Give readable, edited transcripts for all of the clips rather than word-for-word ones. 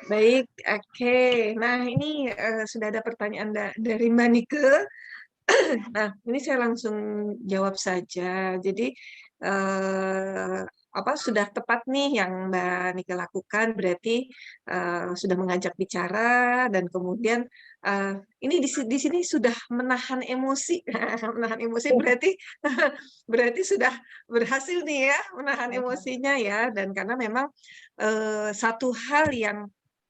Baik, oke. Nah, ini sudah ada pertanyaan dari Mbak Nike. Nah, ini saya langsung jawab saja. Jadi, eh, apa sudah tepat nih yang Mbak Nike lakukan, berarti sudah mengajak bicara dan kemudian eh, ini di sini sudah menahan emosi. Menahan emosi berarti berarti sudah berhasil nih ya menahan emosinya ya. Dan karena memang satu hal yang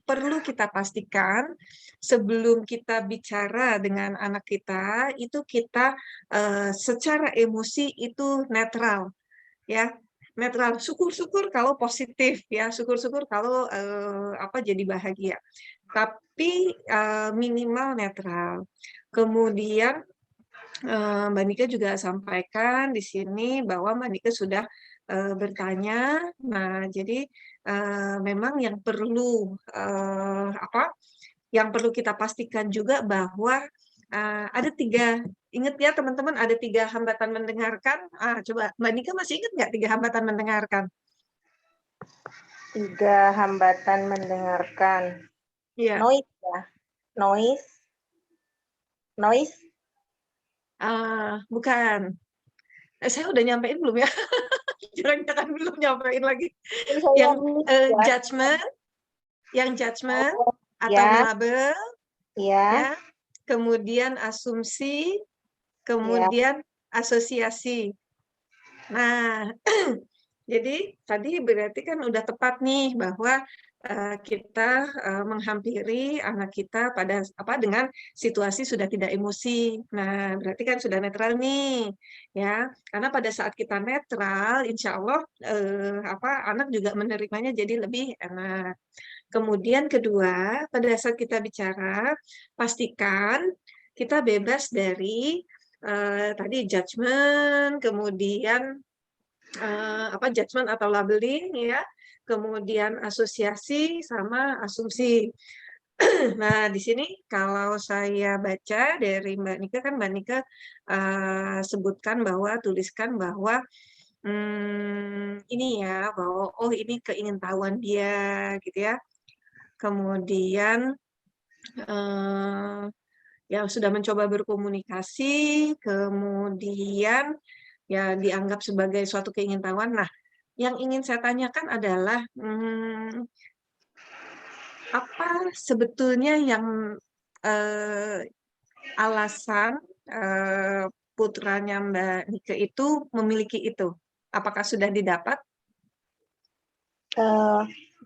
perlu kita pastikan sebelum kita bicara dengan anak kita itu kita secara emosi itu netral ya, netral. Syukur-syukur kalau positif ya, syukur-syukur kalau apa jadi bahagia, tapi minimal netral. Kemudian Mbak Nika juga sampaikan di sini bahwa Mbak Nika sudah bertanya. Nah, jadi memang yang perlu apa? Yang perlu kita pastikan juga bahwa ada tiga. Ingat ya teman-teman, ada tiga hambatan mendengarkan. Coba Mbak Nika masih ingat nggak tiga hambatan mendengarkan? 3 hambatan mendengarkan. Iya. Noise ya? Noise? Bukan. Saya udah nyampein belum ya? Jangan-jangan belum nyampein lagi. Saya Yang ya. judgment, atau Ya, label, ya, ya. Kemudian asumsi, ya. kemudian asosiasi. Nah, jadi tadi berarti kan udah tepat nih bahwa kita menghampiri anak kita pada apa dengan situasi sudah tidak emosi. Nah, berarti kan sudah netral nih, ya. Karena pada saat kita netral, insya Allah apa anak juga menerimanya jadi lebih enak. Kemudian kedua, pada saat kita bicara, pastikan kita bebas dari tadi judgment, kemudian apa judgment atau labeling ya, kemudian asosiasi sama asumsi. Nah, di sini kalau saya baca dari Mbak Nika kan Mbak Nika sebutkan bahwa tuliskan bahwa ini ya bahwa oh ini keingintahuan dia gitu ya. Kemudian ya sudah mencoba berkomunikasi, kemudian ya dianggap sebagai suatu keingintahuan. Nah, yang ingin saya tanyakan adalah apa sebetulnya yang alasan putranya Mbak Nike itu memiliki itu? Apakah sudah didapat?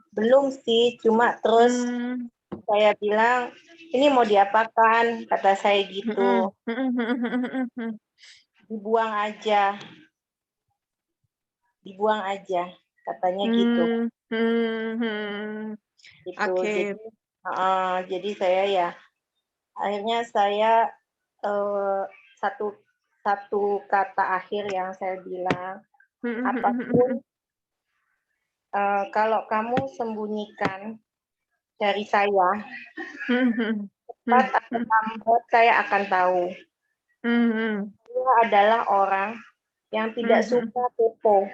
Belum sih, cuma terus Hmm, saya bilang, "Ini mau diapakan?" Kata saya gitu. mm-mm. "Dibuang aja, dibuang aja," katanya gitu. Hmm, hmm, hmm. Gitu. Oke. Jadi saya ya akhirnya saya eh, satu satu kata akhir yang saya bilang, apapun kalau kamu sembunyikan dari saya, cepat atau lambat saya akan tahu. Saya adalah orang yang tidak suka kepo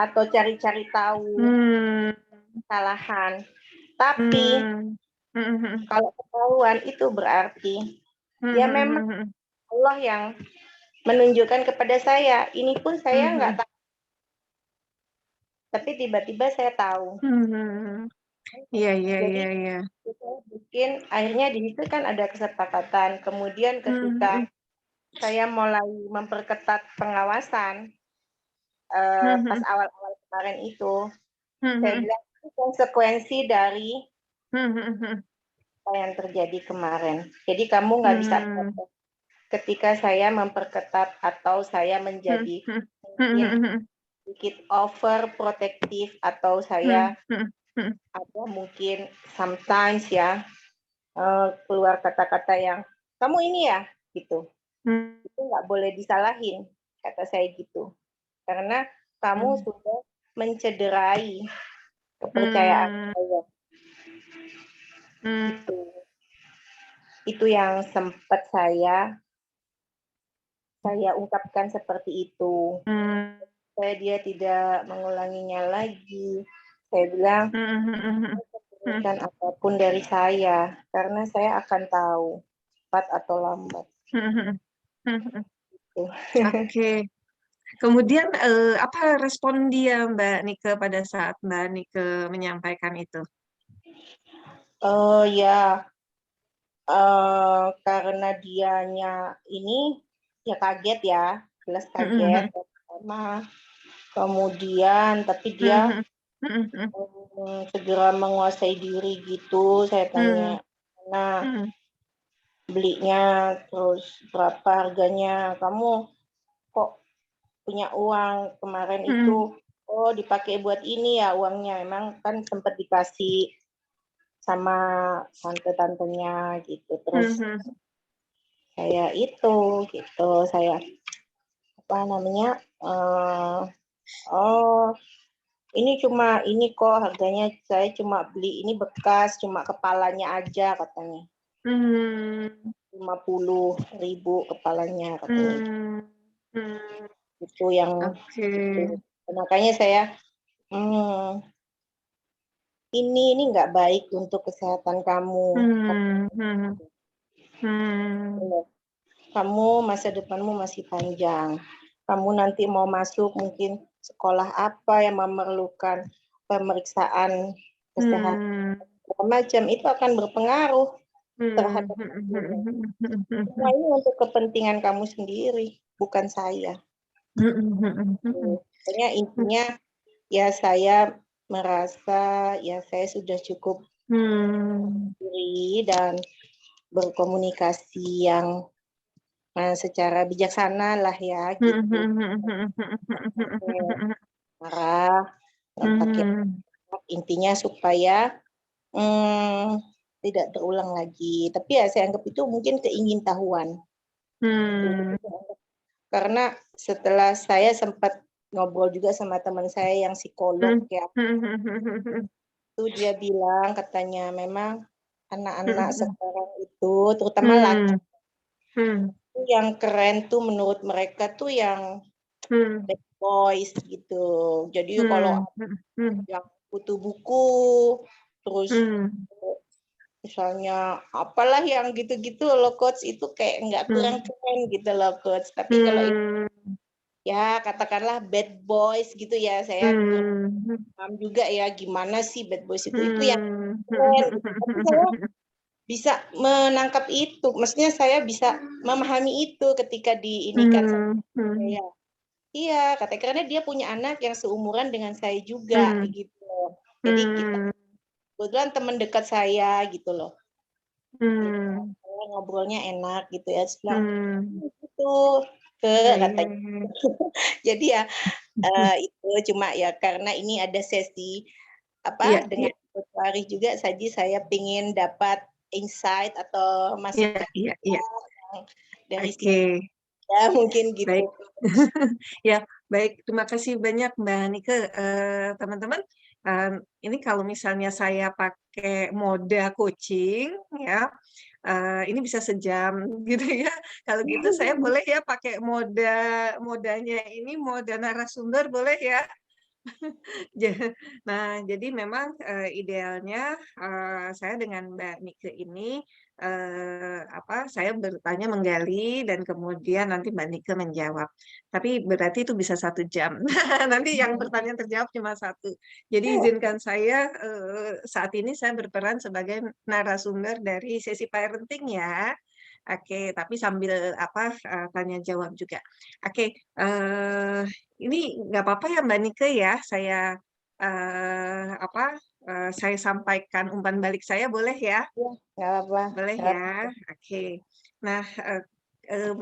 atau cari-cari tahu kesalahan. Tapi kalau ketahuan itu berarti ya memang Allah yang menunjukkan kepada saya. Ini pun saya nggak tahu, tapi tiba-tiba saya tahu. Iya, iya, Jadi iya, iya. saya bikin akhirnya di situ kan ada kesepakatan. Kemudian ketika saya mulai memperketat pengawasan pas awal-awal kemarin itu, saya bilang itu konsekuensi dari apa yang terjadi kemarin. Jadi kamu nggak bisa protes ketika saya memperketat atau saya menjadi mungkin sedikit overprotective atau saya ada mungkin sometimes ya keluar kata-kata yang kamu ini ya gitu. Itu nggak boleh disalahin, kata saya gitu. Karena kamu sudah mencederai kepercayaan saya. Gitu. Itu yang sempat saya ungkapkan seperti itu. Saya dia tidak mengulanginya lagi. Saya bilang inginkan apapun dari saya, karena saya akan tahu cepat atau lambat. Gitu. Oke. Kemudian apa respon dia Mbak Nike pada saat Mbak Nike menyampaikan itu? Oh ya, karena dianya ini ya kaget ya, jelas kaget pertama. Kemudian tapi dia segera menguasai diri gitu. Saya tanya, nah belinya, terus berapa harganya? Kamu kok punya uang kemarin itu? Oh, dipakai buat ini ya uangnya. Memang kan sempat dikasih sama tante-tantenya gitu. Terus saya itu gitu, saya apa namanya? Oh, ini cuma ini kok harganya, saya cuma beli ini bekas, cuma kepalanya aja katanya. 50.000 kepalanya katanya. Itu yang itu. Makanya saya ini nggak baik untuk kesehatan kamu. Kamu masa depanmu masih panjang. Kamu nanti mau masuk mungkin sekolah apa yang memerlukan pemeriksaan kesehatan macam itu akan berpengaruh terhadap kamu. Semua ini untuk kepentingan kamu sendiri, bukan saya. Pokoknya intinya ya saya merasa ya saya sudah cukup diri dan berkomunikasi yang secara bijaksana lah ya gitu. Marah, pakai intinya supaya tidak terulang lagi. Tapi ya saya anggap itu mungkin keingintahuan. Karena setelah saya sempat ngobrol juga sama teman saya yang psikolog ya, itu dia bilang katanya memang anak-anak sekarang itu terutama laki itu yang keren tuh menurut mereka tuh yang bad boys gitu. Jadi kalau yang butuh buku terus misalnya apalah yang gitu-gitu loh coach, itu kayak nggak kurang keren gitu loh coach. Tapi kalau ya katakanlah bad boys gitu ya, saya paham juga ya gimana sih bad boys itu yang keren gitu. Tapi saya bisa menangkap itu, maksudnya saya bisa memahami itu ketika diinikan sama saya. Iya, katanya karena dia punya anak yang seumuran dengan saya juga gitu. Jadi kita kebetulan teman dekat saya gitu loh. Saya ngobrolnya enak gitu ya. Terus bilang gitu ke katanya. Jadi ya itu cuma ya karena ini ada sesi apa dengan Coach Ari juga saja saya pengen dapat insight atau masukan dari sini ya mungkin gitu. Baik. Ya, baik. Terima kasih banyak Mbak Nike. Teman-teman, ini kalau misalnya saya pakai mode coaching, ya, ini bisa sejam gitu ya. Kalau gitu saya boleh ya pakai modanya ini mode narasumber boleh ya. Nah, jadi memang idealnya saya dengan Mbak Nike ini saya bertanya menggali dan kemudian nanti Mbak Nike menjawab. Tapi berarti itu bisa 1 jam. Nanti yang pertanyaan terjawab cuma 1. Jadi izinkan saya saat ini saya berperan sebagai narasumber dari sesi parenting ya. Oke, tapi sambil tanya jawab juga. Oke, ini nggak apa-apa ya Mbak Nike ya, saya saya sampaikan umpan balik saya boleh ya? Nggak apa-apa. Boleh ya. Oke. Nah,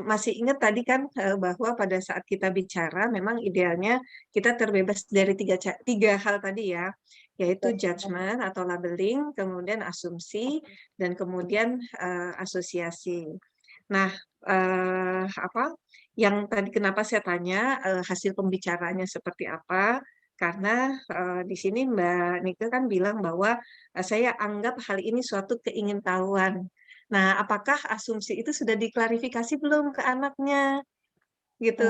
masih ingat tadi kan bahwa pada saat kita bicara memang idealnya kita terbebas dari tiga hal tadi ya, yaitu judgment atau labeling, kemudian asumsi, dan kemudian asosiasi. Nah, yang tadi kenapa saya tanya hasil pembicaranya seperti apa? Karena di sini Mbak Nike kan bilang bahwa saya anggap hal ini suatu keingintahuan. Nah, apakah asumsi itu sudah diklarifikasi belum ke anaknya? Gitu.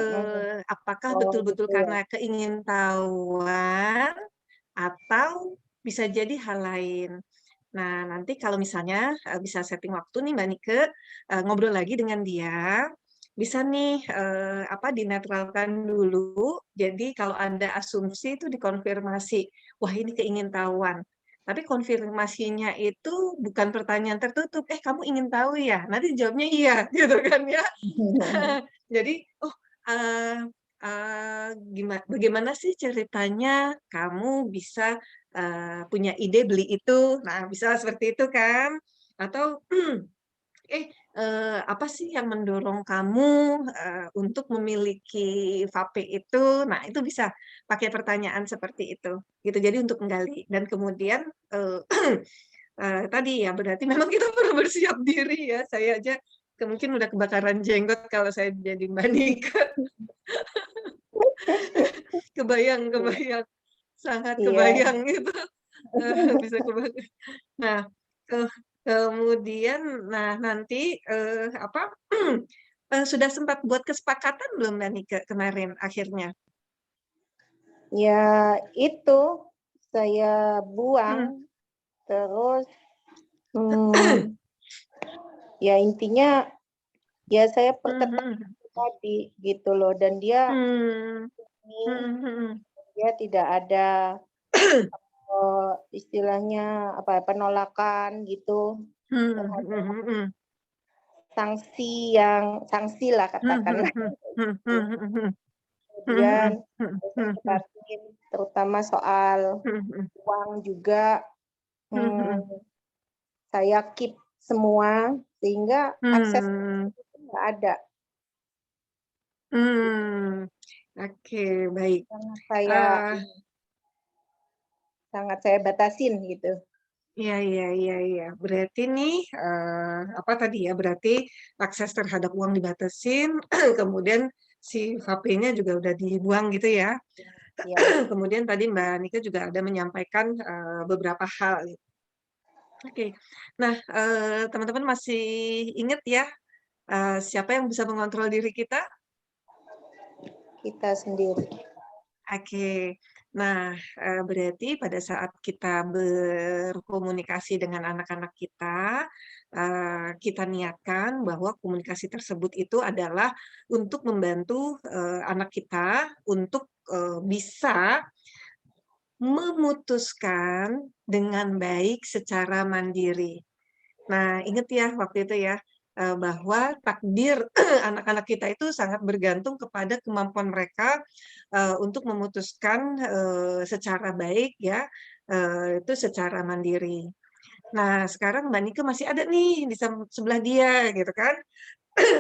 Apakah betul-betul Gitu ya. karena keingintahuan atau bisa jadi hal lain? Nah, nanti kalau misalnya, bisa setting waktu nih Mbak Nike, ngobrol lagi dengan dia, bisa nih, dinetralkan dulu, jadi kalau ada asumsi itu dikonfirmasi, wah ini keingintahuan. Tapi konfirmasinya itu bukan pertanyaan tertutup, "Eh kamu ingin tahu ya?" Nanti jawabnya iya, gitu kan ya. Jadi, oh, eee bagaimana sih ceritanya kamu bisa, punya ide beli itu? Nah, bisa seperti itu kan? Atau, apa sih yang mendorong kamu, untuk memiliki vape itu? Nah, itu bisa pakai pertanyaan seperti itu, gitu. Jadi untuk menggali dan kemudian, eee, tadi ya berarti memang kita perlu bersiap diri ya. Saya aja mungkin udah kebakaran jenggot kalau saya jadi Mbak Nika. Kebayang Iya. kebayang, sangat Iya. kebayang itu, bisa kebayang. Nah, kemudian nah nanti, sudah sempat buat kesepakatan belum Mbak Nike kemarin akhirnya? Ya itu, saya Mhm. buang, terus, mmm, ya intinya, ya saya Mhm perketat mhm. tadi, gitu loh, dan dia Mmm. ini, Mhm mhm. dia tidak ada, istilahnya apa ya, penolakan gitu Mhm terhadap mhm mhm. sanksilah Mhm katakanlah mhm. kayak Mhm gitu. mhm mhm. Mhm Kemudian mhm. Mhm saya mhm mhm. tekatin terutama soal Mhm mhm. uang juga, Mhm mmm, mhm. saya keep semua sehingga akses Mmm. itu nggak ada. Mmm. Oke, baik. Sangat saya Eee ini, sangat saya batasin gitu. Iya iya iya iya. Berarti nih, apa tadi ya, berarti akses terhadap uang dibatasin, kemudian si vape-nya juga udah dibuang gitu ya. Ya, Kemudian tadi Mbak Nika juga ada menyampaikan, beberapa hal gitu. Oke. Nah, teman-teman masih ingat ya, siapa yang bisa mengontrol diri kita? kita sendiri. Oke. Nah, berarti pada saat kita berkomunikasi dengan anak-anak kita, kita niatkan bahwa komunikasi tersebut itu adalah untuk membantu, anak kita untuk, bisa memutuskan dengan baik secara mandiri. Nah, ingat ya waktu itu ya, bahwa takdir anak-anak kita itu sangat bergantung kepada kemampuan mereka, untuk memutuskan, secara baik ya, itu secara mandiri. Nah, sekarang Mbak Nike masih ada nih di sebelah dia gitu kan,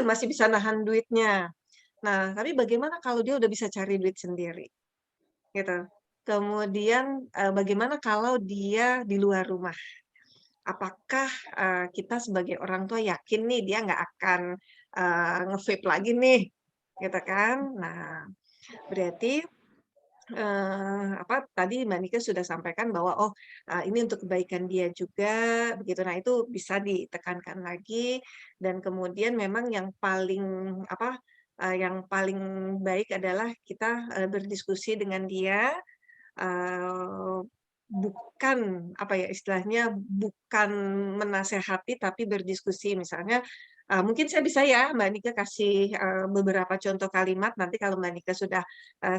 masih bisa nahan duitnya. Nah, tapi bagaimana kalau dia udah bisa cari duit sendiri, gitu. Kemudian, bagaimana kalau dia di luar rumah? Apakah, kita sebagai orang tua yakin nih dia nggak akan, nge-vape lagi nih, gitu kan. Nah, berarti, tadi Mbak Nika sudah sampaikan bahwa, oh, ini untuk kebaikan dia juga, begitu. Nah, itu bisa ditekankan lagi dan kemudian memang yang paling, yang paling baik adalah kita, berdiskusi dengan dia. Eee, bukan, istilahnya bukan menasehati tapi berdiskusi. Misalnya, mungkin saya bisa ya Mbak Nika kasih, beberapa contoh kalimat nanti kalau Mbak Nika sudah,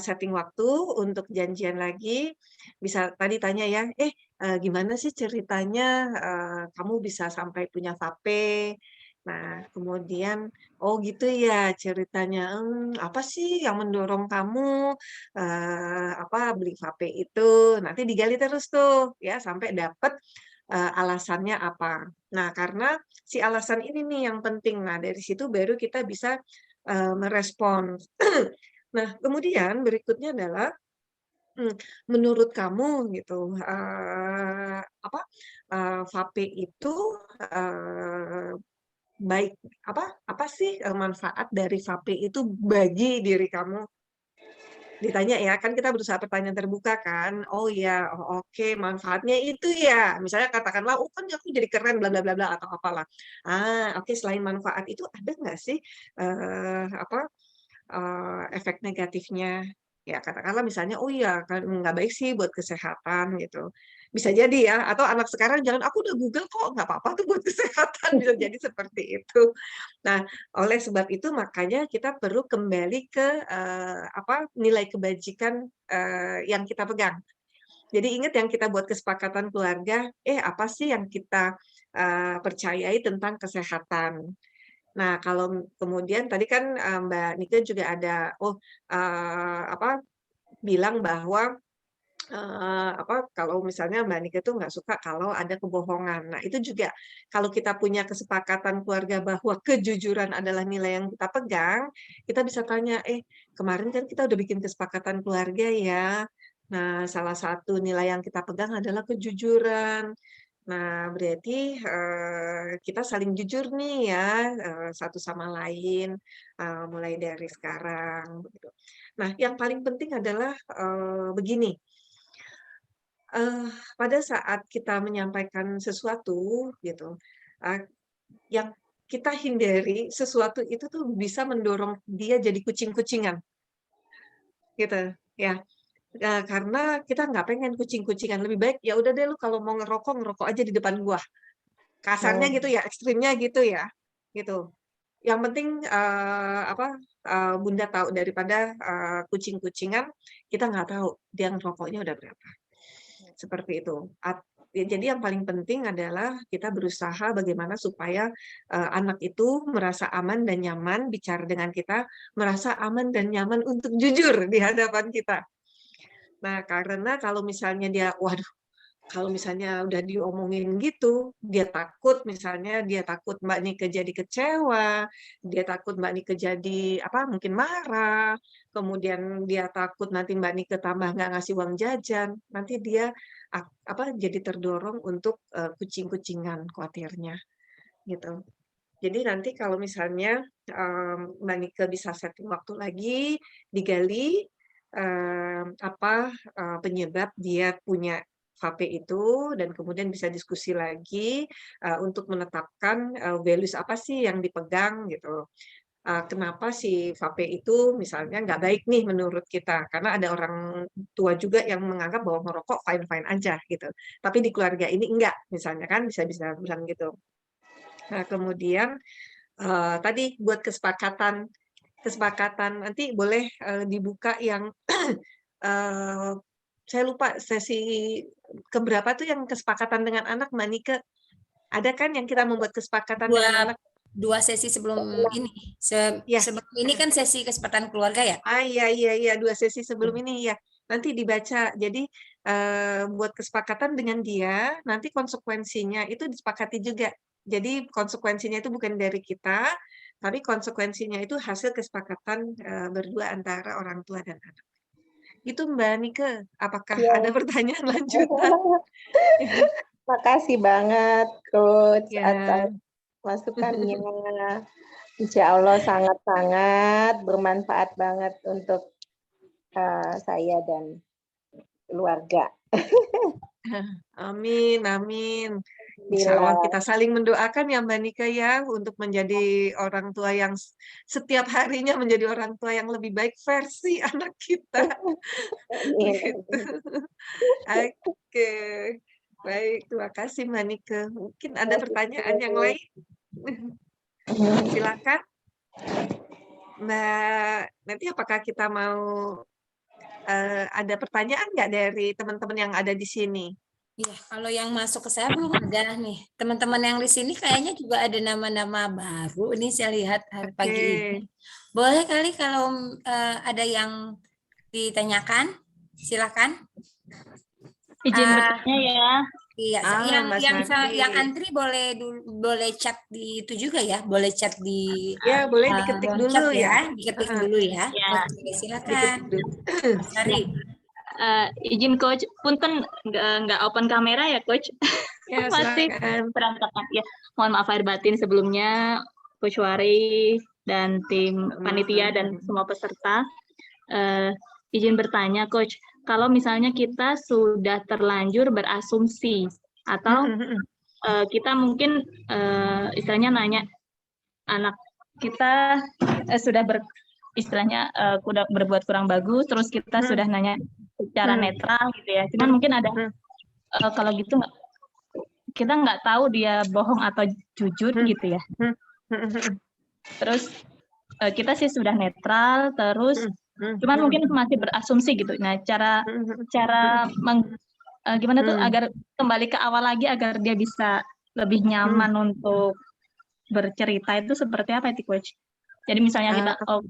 setting waktu untuk janjian lagi, bisa tadi tanya ya, gimana sih ceritanya, kamu bisa sampai punya vape?" Nah, kemudian, "Oh gitu ya ceritanya, apa sih yang mendorong kamu beli vape itu, nanti digali terus tuh ya sampai dapet, alasannya apa. Nah, karena si alasan ini nih yang penting. Nah, dari situ baru kita bisa, merespons. Nah, kemudian berikutnya adalah, mmm, menurut kamu gitu, vape itu, eee, baik apa sih, manfaat dari vape itu bagi diri kamu? Ditanya ya, kan kita berusaha pertanyaan terbuka kan. Oh iya, oh oke manfaatnya itu ya, misalnya katakanlah, "Oh kan aku jadi keren bla bla bla bla," atau apalah. Oke selain manfaat itu ada nggak sih, eee, apa, efek negatifnya? Ya katakanlah misalnya, oh iya kan nggak baik sih buat kesehatan gitu. Bisa jadi ya, atau anak sekarang jangan, aku udah Google kok, nggak apa-apa tuh buat kesehatan, bisa jadi seperti itu. Nah, oleh sebab itu makanya kita perlu kembali ke apa nilai kebajikan yang kita pegang. Jadi ingat yang kita buat kesepakatan keluarga, apa sih yang kita percayai tentang kesehatan. Nah, kalau kemudian tadi kan Mbak Nike juga ada, apa bilang bahwa kalau misalnya Mbak Nike tuh nggak suka kalau ada kebohongan. Nah, itu juga kalau kita punya kesepakatan keluarga bahwa kejujuran adalah nilai yang kita pegang, kita bisa tanya, kemarin kan kita udah bikin kesepakatan keluarga ya. Nah, salah satu nilai yang kita pegang adalah kejujuran. Nah, berarti kita saling jujur nih ya, satu sama lain, mulai dari sekarang, begitu. Nah, yang paling penting adalah begini. Pada saat kita menyampaikan sesuatu gitu, yang kita hindari sesuatu itu tuh bisa mendorong dia jadi kucing-kucingan, gitu ya. Karena kita nggak pengen kucing-kucingan, lebih baik ya udah deh lu kalau mau ngerokok, ngerokok aja di depan gua. Kasarnya gitu ya, ekstrimnya gitu ya, gitu. Yang penting, Bunda tahu daripada, kucing-kucingan, kita nggak tahu dia ngerokoknya udah berapa. Seperti itu. Jadi yang paling penting adalah kita berusaha bagaimana supaya, anak itu merasa aman dan nyaman bicara dengan kita, merasa aman dan nyaman untuk jujur di hadapan kita. Nah, karena kalau misalnya dia, waduh, kalau misalnya udah diomongin gitu, dia takut Mbak Nike jadi kecewa, dia takut Mbak Nike jadi mungkin marah, kemudian dia takut nanti Mbak Nike tambah nggak ngasih uang jajan, nanti dia jadi terdorong untuk kucing-kucingan khawatirnya gitu. Jadi nanti kalau misalnya Mbak Nike bisa setting waktu lagi, digali penyebab dia punya vape itu dan kemudian bisa diskusi lagi untuk menetapkan values apa sih yang dipegang gitu. Kenapa si vape itu misalnya nggak baik nih menurut kita, karena ada orang tua juga yang menganggap bahwa merokok fine-fine aja gitu. Tapi di keluarga ini enggak, misalnya kan bisa bilang gitu. Nah, kemudian tadi buat kesepakatan nanti boleh dibuka yang saya lupa sesi keberapa tuh yang kesepakatan dengan anak, Mbak Nike. Ada kan yang kita membuat kesepakatan dengan anak? Dua sesi sebelum ini. Ya. Sebelum ini kan sesi kesempatan keluarga ya? Iya, 2 sesi sebelum ini ya. Nanti dibaca. Jadi buat kesepakatan dengan dia, nanti konsekuensinya itu disepakati juga. Jadi konsekuensinya itu bukan dari kita, tapi konsekuensinya itu hasil kesepakatan berdua antara orang tua dan anak. Itu Mbak Nike, apakah ada pertanyaan lanjutan? Makasih banget Coach Ya. atas masukannya. Insya Allah sangat-sangat bermanfaat banget untuk saya dan keluarga. Amin, amin. Insya Allah kita saling mendoakan ya Mbak Nika ya untuk menjadi orang tua yang setiap harinya menjadi orang tua yang lebih baik versi anak kita. Gitu. Oke, baik, terima kasih Mbak Nika. Mungkin ada pertanyaan yang lain? Silakan. Mbak, nanti apakah kita mau ada pertanyaan nggak dari teman-teman yang ada di sini? Iya, kalau yang masuk ke saya belum ada nih. Teman-teman yang di sini kayaknya juga ada nama-nama baru. Ini saya lihat hari pagi ini. Boleh kali kalau ada yang ditanyakan, silakan. Izin bertanya ya. Iya, yang antri boleh chat di itu juga ya, boleh chat di ya boleh diketik dulu ya, diketik dulu ya. Oke, silakan. Sari. Izin Coach, punten nggak open kamera ya Coach? Ya, masih berantakan ya. Mohon maaf lahir batin sebelumnya Coach Wari dan tim panitia dan semua peserta. Izin bertanya Coach, kalau misalnya kita sudah terlanjur berasumsi atau kita mungkin istilahnya nanya anak kita sudah istilahnya udah berbuat kurang bagus, terus kita sudah nanya secara netral gitu ya. Cuman mungkin ada kalau gitu kita nggak tahu dia bohong atau jujur gitu ya. Terus kita sih sudah netral, terus cuman mungkin masih berasumsi gitu. Nah, cara gimana tuh agar kembali ke awal lagi agar dia bisa lebih nyaman untuk bercerita itu seperti apa itu Coach? Jadi misalnya kita kalau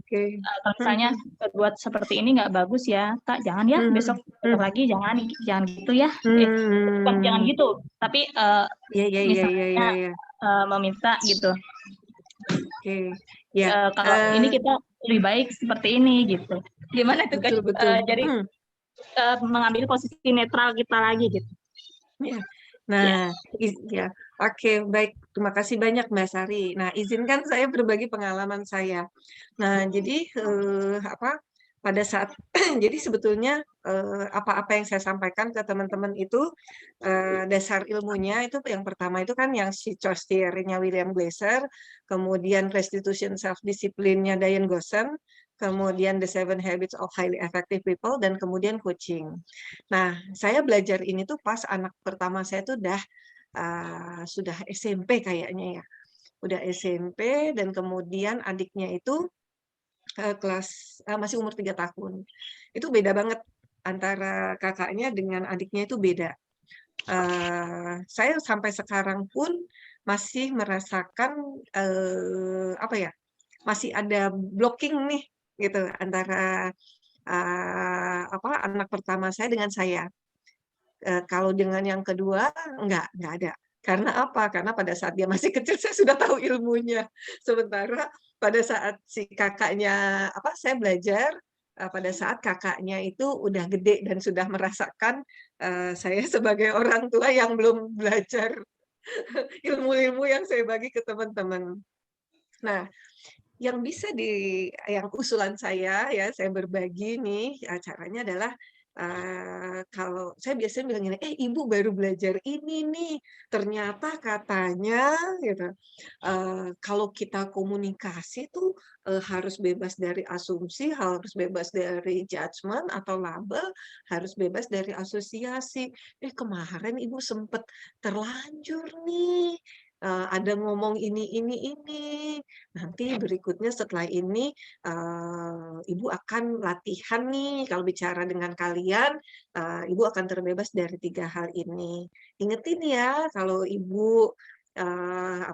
misalnya berbuat seperti ini nggak bagus ya, Kak, jangan ya, besok lagi jangan gitu ya. Bukan jangan gitu, tapi misalnya meminta gitu. Kalau ini kita lebih baik seperti ini gitu. Gimana tuh Coach? Jadi mengambil posisi netral kita lagi gitu. Nah, ya, oke, baik. Terima kasih banyak Mbak Sari. Nah, izinkan saya berbagi pengalaman saya. Nah, jadi pada saat jadi sebetulnya apa-apa yang saya sampaikan ke teman-teman itu dasar ilmunya itu yang pertama itu kan yang si Choice Theory-nya William Glasser, kemudian Restitution Self-Discipline-nya Diane Goshen, kemudian The 7 Habits of Highly Effective People, dan kemudian coaching. Nah, saya belajar ini tuh pas anak pertama saya tuh sudah SMP kayaknya ya. Udah SMP dan kemudian adiknya itu masih umur 3 tahun. Itu beda banget antara kakaknya dengan adiknya itu beda. Saya sampai sekarang pun masih merasakan masih ada blocking nih gitu antara anak pertama saya dengan saya. Kalau dengan yang kedua enggak ada. Karena apa? Karena pada saat dia masih kecil saya sudah tahu ilmunya. Sementara pada saat si kakaknya saya belajar pada saat kakaknya itu udah gede dan sudah merasakan saya sebagai orang tua yang belum belajar ilmu-ilmu yang saya bagi ke teman-teman. Nah, yang usulan saya ya, saya berbagi nih, caranya adalah kalau saya biasanya bilang gini, ibu baru belajar ini nih, ternyata katanya gitu, kalau kita komunikasi tuh harus bebas dari asumsi, harus bebas dari judgement atau label, harus bebas dari asosiasi. Kemarin ibu sempat terlanjur nih, ada ngomong ini. Nanti berikutnya setelah ini ibu akan latihan nih kalau bicara dengan kalian, ibu akan terbebas dari 3 hal ini. Ingetin ya kalau ibu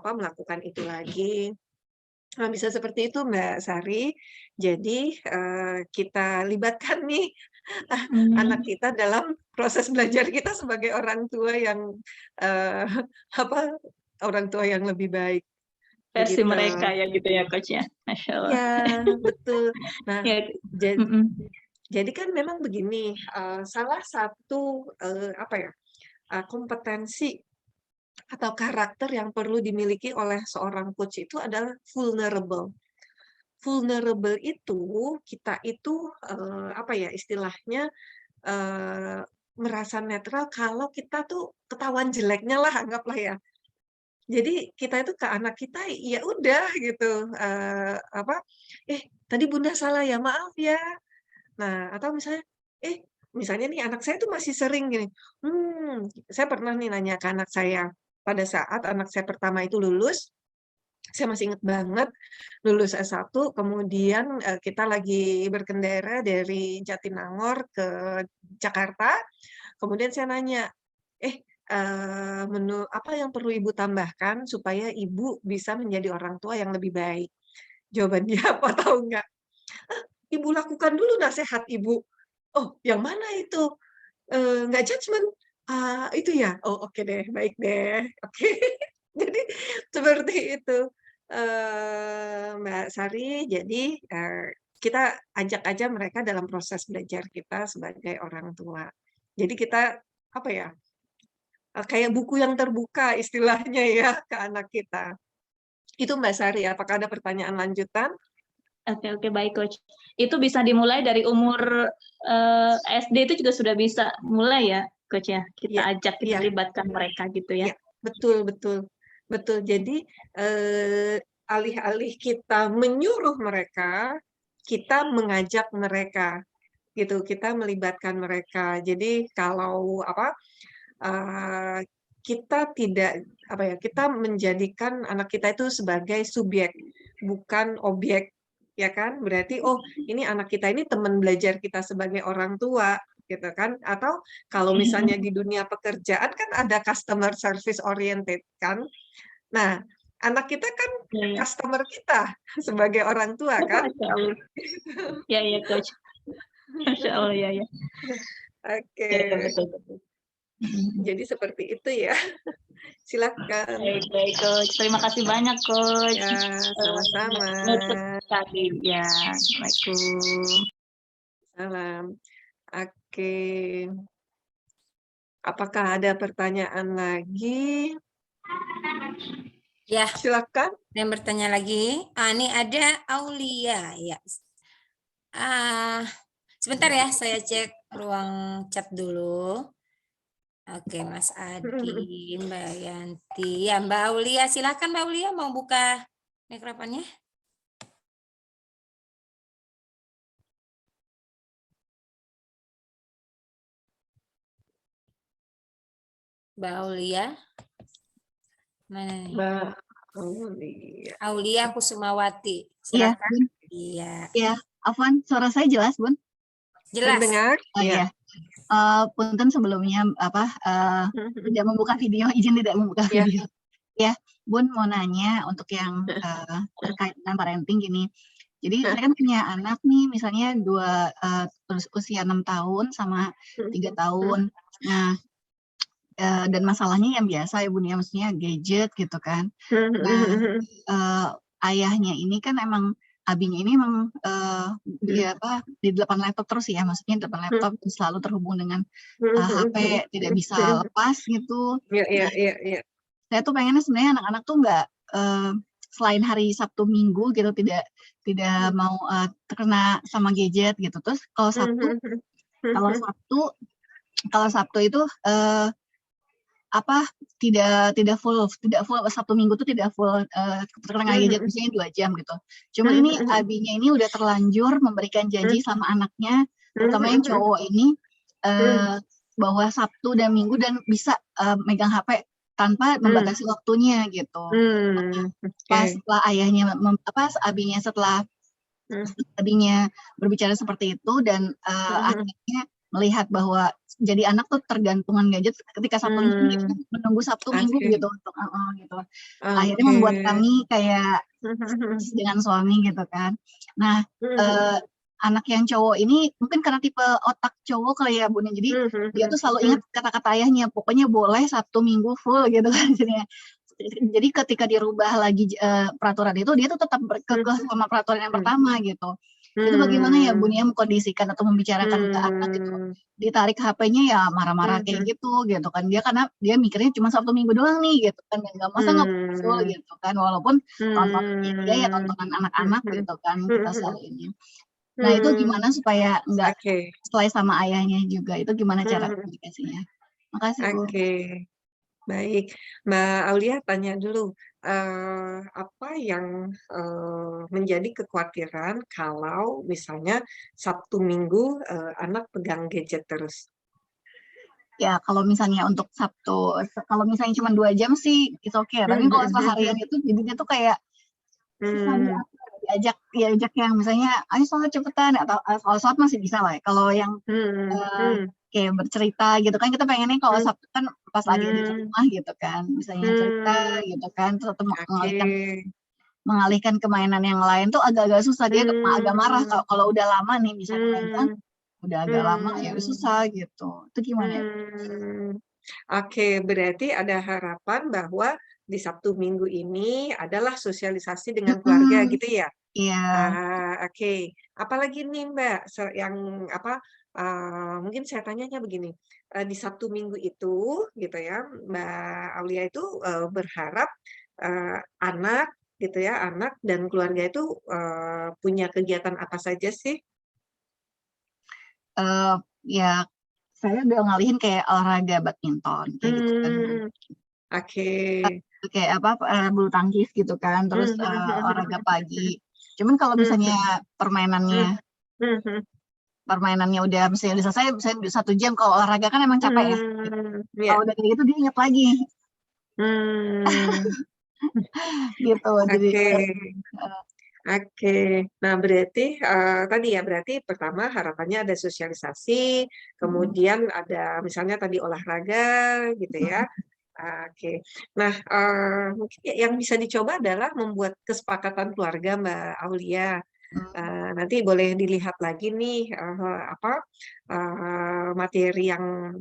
melakukan itu lagi. Nah, bisa seperti itu Mbak Sari. Jadi kita libatkan nih anak kita dalam proses belajar kita sebagai orang tua yang orang tua yang lebih baik. Versi mereka ya gitu ya Coach ya. Masya Allah. Ya, betul. Nah, Ya. jadi kan memang begini, salah satu kompetensi atau karakter yang perlu dimiliki oleh seorang coach itu adalah vulnerable. Vulnerable itu kita itu istilahnya merasa netral kalau kita tuh ketahuan jeleknya lah, anggaplah ya. Jadi kita itu ke anak kita ya udah gitu, tadi Bunda salah ya, maaf ya. Nah, atau misalnya nih anak saya tuh masih sering gini, saya pernah nih nanya ke anak saya, pada saat anak saya pertama itu lulus, saya masih ingat banget, lulus S1, kemudian kita lagi berkendara dari Jatinangor ke Jakarta, kemudian saya nanya, apa yang perlu Ibu tambahkan supaya Ibu bisa menjadi orang tua yang lebih baik? Jawabannya apa tahu nggak? Ibu lakukan dulu nasihat Ibu. Oh, yang mana itu? Nggak judgement? Itu ya? Oh, oke deh, baik deh. Oke. Jadi seperti itu, Mbak Sari. Jadi kita ajak aja mereka dalam proses belajar kita sebagai orang tua. Jadi kita kayak buku yang terbuka istilahnya ya ke anak kita. Itu Mbak Sari, apakah ada pertanyaan lanjutan? Oke, baik Coach. Itu bisa dimulai dari umur SD itu juga sudah bisa mulai ya Coach ya? Kita ajak, kita libatkan mereka gitu ya? Ya, betul. Jadi alih-alih kita menyuruh mereka, kita mengajak mereka, gitu, kita melibatkan mereka. Jadi kalau kita tidak kita menjadikan anak kita itu sebagai subjek, bukan objek, ya kan? Berarti, oh ini anak kita ini teman belajar kita sebagai orang tua, gitu kan? Atau kalau misalnya di dunia pekerjaan kan ada customer service oriented kan? Nah, anak kita kan customer kita sebagai orang tua kan? Masya Allah. Ya, Coach. Masya Allah, ya. Oke. Betul. Jadi seperti itu ya. Silakan. Baik, Coach. Terima kasih banyak, Coach. Ya, sama-sama. Ya, Assalamualaikum. Salam. Oke. Apakah ada pertanyaan lagi? Ya, Silakan. yang bertanya lagi. Ini ada Aulia ya. Sebentar ya, saya cek ruang chat dulu. Oke, Mas Adi, Mbak Yanti, ya Mbak Aulia, silakan Mbak Aulia mau buka mikrofonnya. Mbak Aulia, mana nih? Mbak Aulia. Aulia Kusumawati, Iya, silakan. Bun. Iya, Afwan, suara saya jelas, Bun? Jelas. Mendengar? Iya. Punten sebelumnya tidak membuka video, izin tidak membuka video. Ya, Bun mau nanya untuk yang terkait dengan parenting gini. Jadi saya kan punya anak nih, misalnya usia 6 tahun sama 3 tahun. Nah, dan masalahnya yang biasa ya Bun ya, maksudnya gadget gitu kan. Nah, ayahnya ini kan emang abinya ini memang dia di depan laptop terus ya, maksudnya depan laptop selalu terhubung dengan HP, tidak bisa lepas gitu. Iya. Saya tuh pengennya sebenarnya anak-anak tuh nggak selain hari Sabtu Minggu gitu tidak mau terkena sama gadget gitu. Terus kalau Sabtu itu tidak full Sabtu Minggu tuh tidak full terkena gadget, misalnya 2 jam gitu. Cuma ini abinya ini udah terlanjur memberikan janji sama anaknya, terutama yang cowok ini bahwa Sabtu dan Minggu dan bisa megang HP tanpa membatasi waktunya gitu. Pas setelah abinya setelah tadinya berbicara seperti itu dan akhirnya melihat bahwa jadi anak tuh tergantungan gadget ketika Sabtu Minggu, menunggu Sabtu Minggu gitu untuk gitu. Akhirnya membuat kami kayak dengan suami gitu kan. Nah, anak yang cowok ini mungkin karena tipe otak cowok kali ya Bun, jadi dia tuh selalu ingat kata-kata ayahnya, pokoknya boleh Sabtu Minggu full gitu kan. Jadi ketika dirubah lagi peraturan itu, dia tuh tetap berkekeh sama peraturan yang pertama gitu. Itu bagaimana ya Bun ya mengkondisikan atau membicarakan ke anak gitu. Ditarik HP-nya ya marah-marah kayak gitu kan. Karena dia mikirnya cuma Sabtu Minggu doang nih gitu kan. Enggak masa enggak full gitu kan. Walaupun tontonannya dia ya tontonan anak-anak gitu kan kita selalu ini. Nah, itu gimana supaya enggak sesuai sama ayahnya juga. Itu gimana cara komunikasinya? Makasih Bu. Baik, Mbak Aulia tanya dulu, apa yang menjadi kekhawatiran kalau misalnya Sabtu Minggu anak pegang gadget terus? Ya, kalau misalnya untuk Sabtu, kalau misalnya cuma 2 jam sih, it's okay. Tapi kalau seharian itu jadinya tuh kayak diajak yang misalnya, ayo sholat cepetan, atau kalau sholat masih bisa lah. Kalau yang kayak bercerita gitu kan, kita pengennya kalau Sabtu kan pas lagi di rumah gitu kan, misalnya cerita gitu kan, terus mengalihkan ke mainan yang lain tuh agak-agak susah, dia agak marah kalau udah lama nih misalnya pegang, udah agak lama ya susah gitu. Itu gimana ya? Oke, berarti ada harapan bahwa di Sabtu Minggu ini adalah sosialisasi dengan keluarga gitu ya? Iya. Oke. Apalagi nih Mbak, yang mungkin saya tanyanya begini, di Sabtu Minggu itu gitu ya, Mbak Aulia itu berharap anak gitu ya, anak dan keluarga itu punya kegiatan apa saja sih? Ya saya udah ngalihin kayak olahraga badminton kayak gitu kan. Oke. Kayak bulu tangkis gitu kan, terus olahraga pagi. Cuman kalau misalnya permainannya udah misalnya udah selesai, misalnya udah 1 jam, kalau olahraga kan emang capek ya. Iya. Kalau udah kayak gitu dia inget lagi gitu. Jadi Oke. Oke, nah berarti tadi ya, berarti pertama harapannya ada sosialisasi, kemudian ada misalnya tadi olahraga gitu ya. Oke, nah mungkin yang bisa dicoba adalah membuat kesepakatan keluarga Mbak Aulia. Nanti boleh dilihat lagi nih materi yang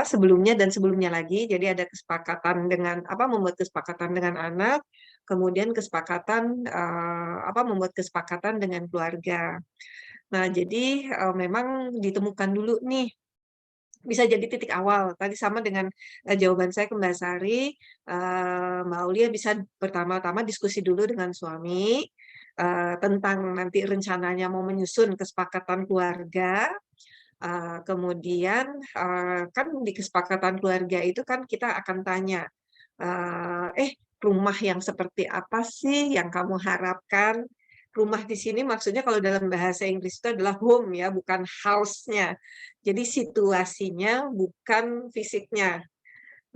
sebelumnya dan sebelumnya lagi. Jadi ada kesepakatan dengan membuat kesepakatan dengan anak, kemudian kesepakatan membuat kesepakatan dengan keluarga. Nah, jadi memang ditemukan dulu nih, bisa jadi titik awal. Tadi sama dengan jawaban saya ke Mbak Sari, Mbak Aulia bisa pertama-tama diskusi dulu dengan suami tentang nanti rencananya mau menyusun kesepakatan keluarga. Kemudian kan di kesepakatan keluarga itu kan kita akan tanya, rumah yang seperti apa sih yang kamu harapkan? Rumah di sini maksudnya kalau dalam bahasa Inggris itu adalah home ya, bukan house-nya. Jadi situasinya bukan fisiknya.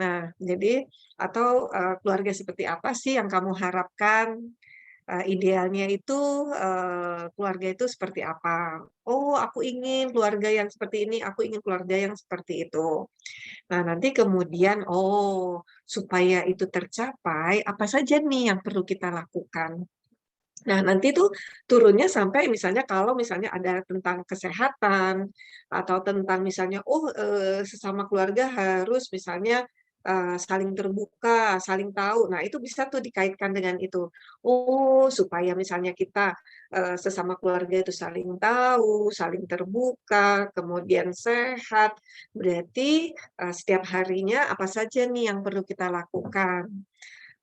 Nah, jadi atau keluarga seperti apa sih yang kamu harapkan? Idealnya itu keluarga itu seperti apa? Oh, aku ingin keluarga yang seperti ini, aku ingin keluarga yang seperti itu. Nah, nanti kemudian, supaya itu tercapai, apa saja nih yang perlu kita lakukan? Nah, nanti tuh turunnya sampai misalnya kalau misalnya ada tentang kesehatan atau tentang misalnya, sesama keluarga harus misalnya saling terbuka, saling tahu. Nah, itu bisa tuh dikaitkan dengan itu. Oh, supaya misalnya kita sesama keluarga itu saling tahu, saling terbuka, kemudian sehat. Berarti setiap harinya apa saja nih yang perlu kita lakukan.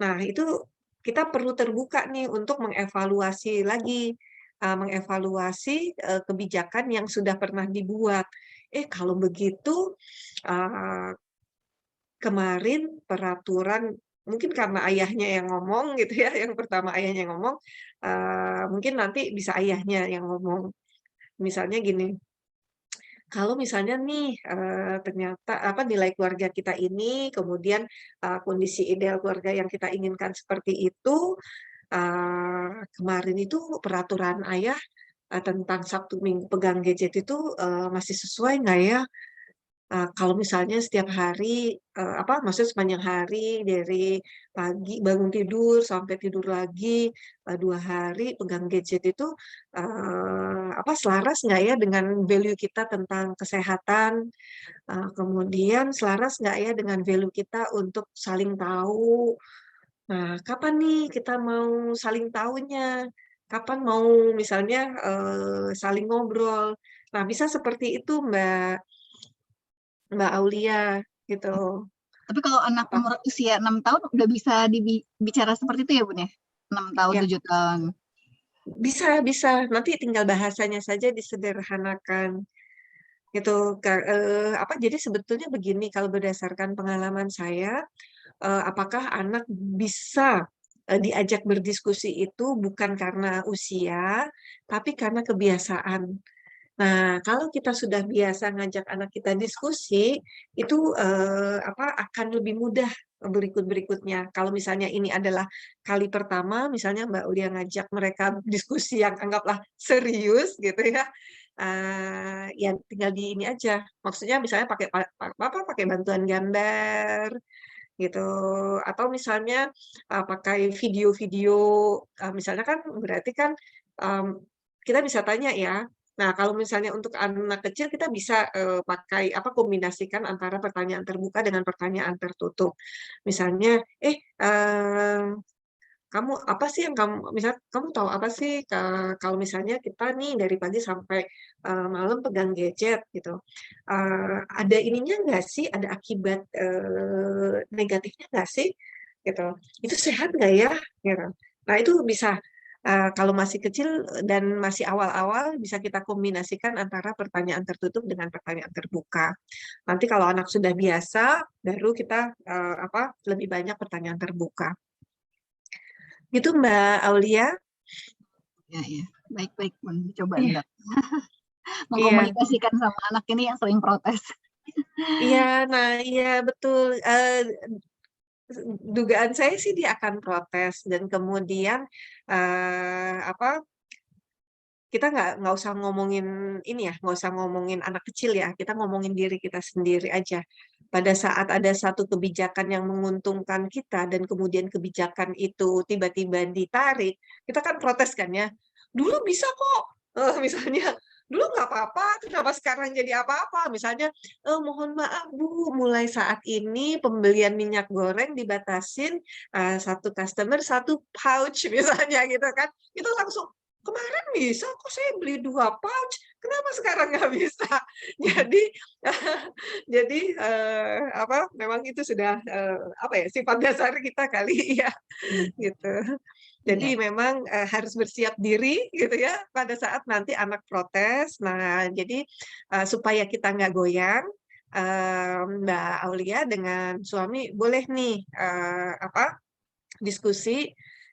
Nah, itu kita perlu terbuka nih untuk mengevaluasi lagi, mengevaluasi kebijakan yang sudah pernah dibuat. Kalau begitu kemarin peraturan mungkin karena ayahnya yang ngomong gitu ya, yang pertama ayahnya yang ngomong, mungkin nanti bisa ayahnya yang ngomong. Misalnya gini, kalau misalnya nih, ternyata nilai keluarga kita ini, kemudian kondisi ideal keluarga yang kita inginkan seperti itu, kemarin itu peraturan ayah tentang Sabtu Minggu pegang gadget itu masih sesuai nggak ya? Kalau misalnya setiap hari, maksudnya sepanjang hari dari pagi bangun tidur sampai tidur lagi, 2 hari pegang gadget itu, selaras nggak ya dengan value kita tentang kesehatan, kemudian selaras nggak ya dengan value kita untuk saling tahu. Nah, kapan nih kita mau saling tahunya? Kapan mau misalnya, saling ngobrol? Nah, bisa seperti itu Mbak Aulia, gitu. Tapi kalau anak Apa umur usia 6 tahun udah bisa bicara seperti itu ya, Bun, ya? 6 tahun, ya, 7 tahun. bisa. Nanti tinggal bahasanya saja disederhanakan. Gitu. Jadi sebetulnya begini, kalau berdasarkan pengalaman saya, apakah anak bisa diajak berdiskusi itu bukan karena usia, tapi karena kebiasaan. Nah, kalau kita sudah biasa ngajak anak kita diskusi, itu akan lebih mudah berikut-berikutnya. Kalau misalnya ini adalah kali pertama, misalnya Mbak Ulia ngajak mereka diskusi yang anggaplah serius gitu ya, ya tinggal di ini aja. Maksudnya misalnya pakai bantuan gambar gitu, atau misalnya pakai video-video, misalnya kan berarti kan kita bisa tanya ya. Nah, kalau misalnya untuk anak kecil kita bisa pakai kombinasikan antara pertanyaan terbuka dengan pertanyaan tertutup. Misalnya, kamu apa sih yang kamu tahu apa sih kalau misalnya kita nih dari pagi sampai malam pegang gadget gitu, ada ininya nggak sih, ada akibat negatifnya nggak sih, gitu. Itu sehat nggak ya, gitu. Nah itu bisa kalau masih kecil dan masih awal-awal bisa kita kombinasikan antara pertanyaan tertutup dengan pertanyaan terbuka. Nanti kalau anak sudah biasa, baru kita lebih banyak pertanyaan terbuka. Gitu Mbak Aulia. Ya. Baik-baik Bun, coba Iya. ntar mengkomunikasikan sama anak ini yang sering protes. Iya, nah iya betul. Dugaan saya sih dia akan protes dan kemudian apa? Kita nggak usah ngomongin ini ya, nggak usah ngomongin anak kecil ya. Kita ngomongin diri kita sendiri aja. Pada saat ada satu kebijakan yang menguntungkan kita dan kemudian kebijakan itu tiba-tiba ditarik, kita kan protes kan ya. Dulu bisa kok, misalnya dulu nggak apa-apa, kenapa sekarang jadi apa-apa? Misalnya, mohon maaf Bu, mulai saat ini pembelian minyak goreng dibatasin 1 customer 1 pouch misalnya gitu kan. Itu langsung, kemarin bisa kok saya beli 2 pouch, kenapa sekarang nggak bisa? Jadi jadi, apa, memang itu sudah, apa ya, sifat dasar kita kali ya, gitu. Iya. Jadi memang, harus bersiap diri gitu ya, pada saat nanti anak protes. Nah, jadi, supaya kita nggak goyang, Mbak Aulia dengan suami boleh nih, apa, diskusi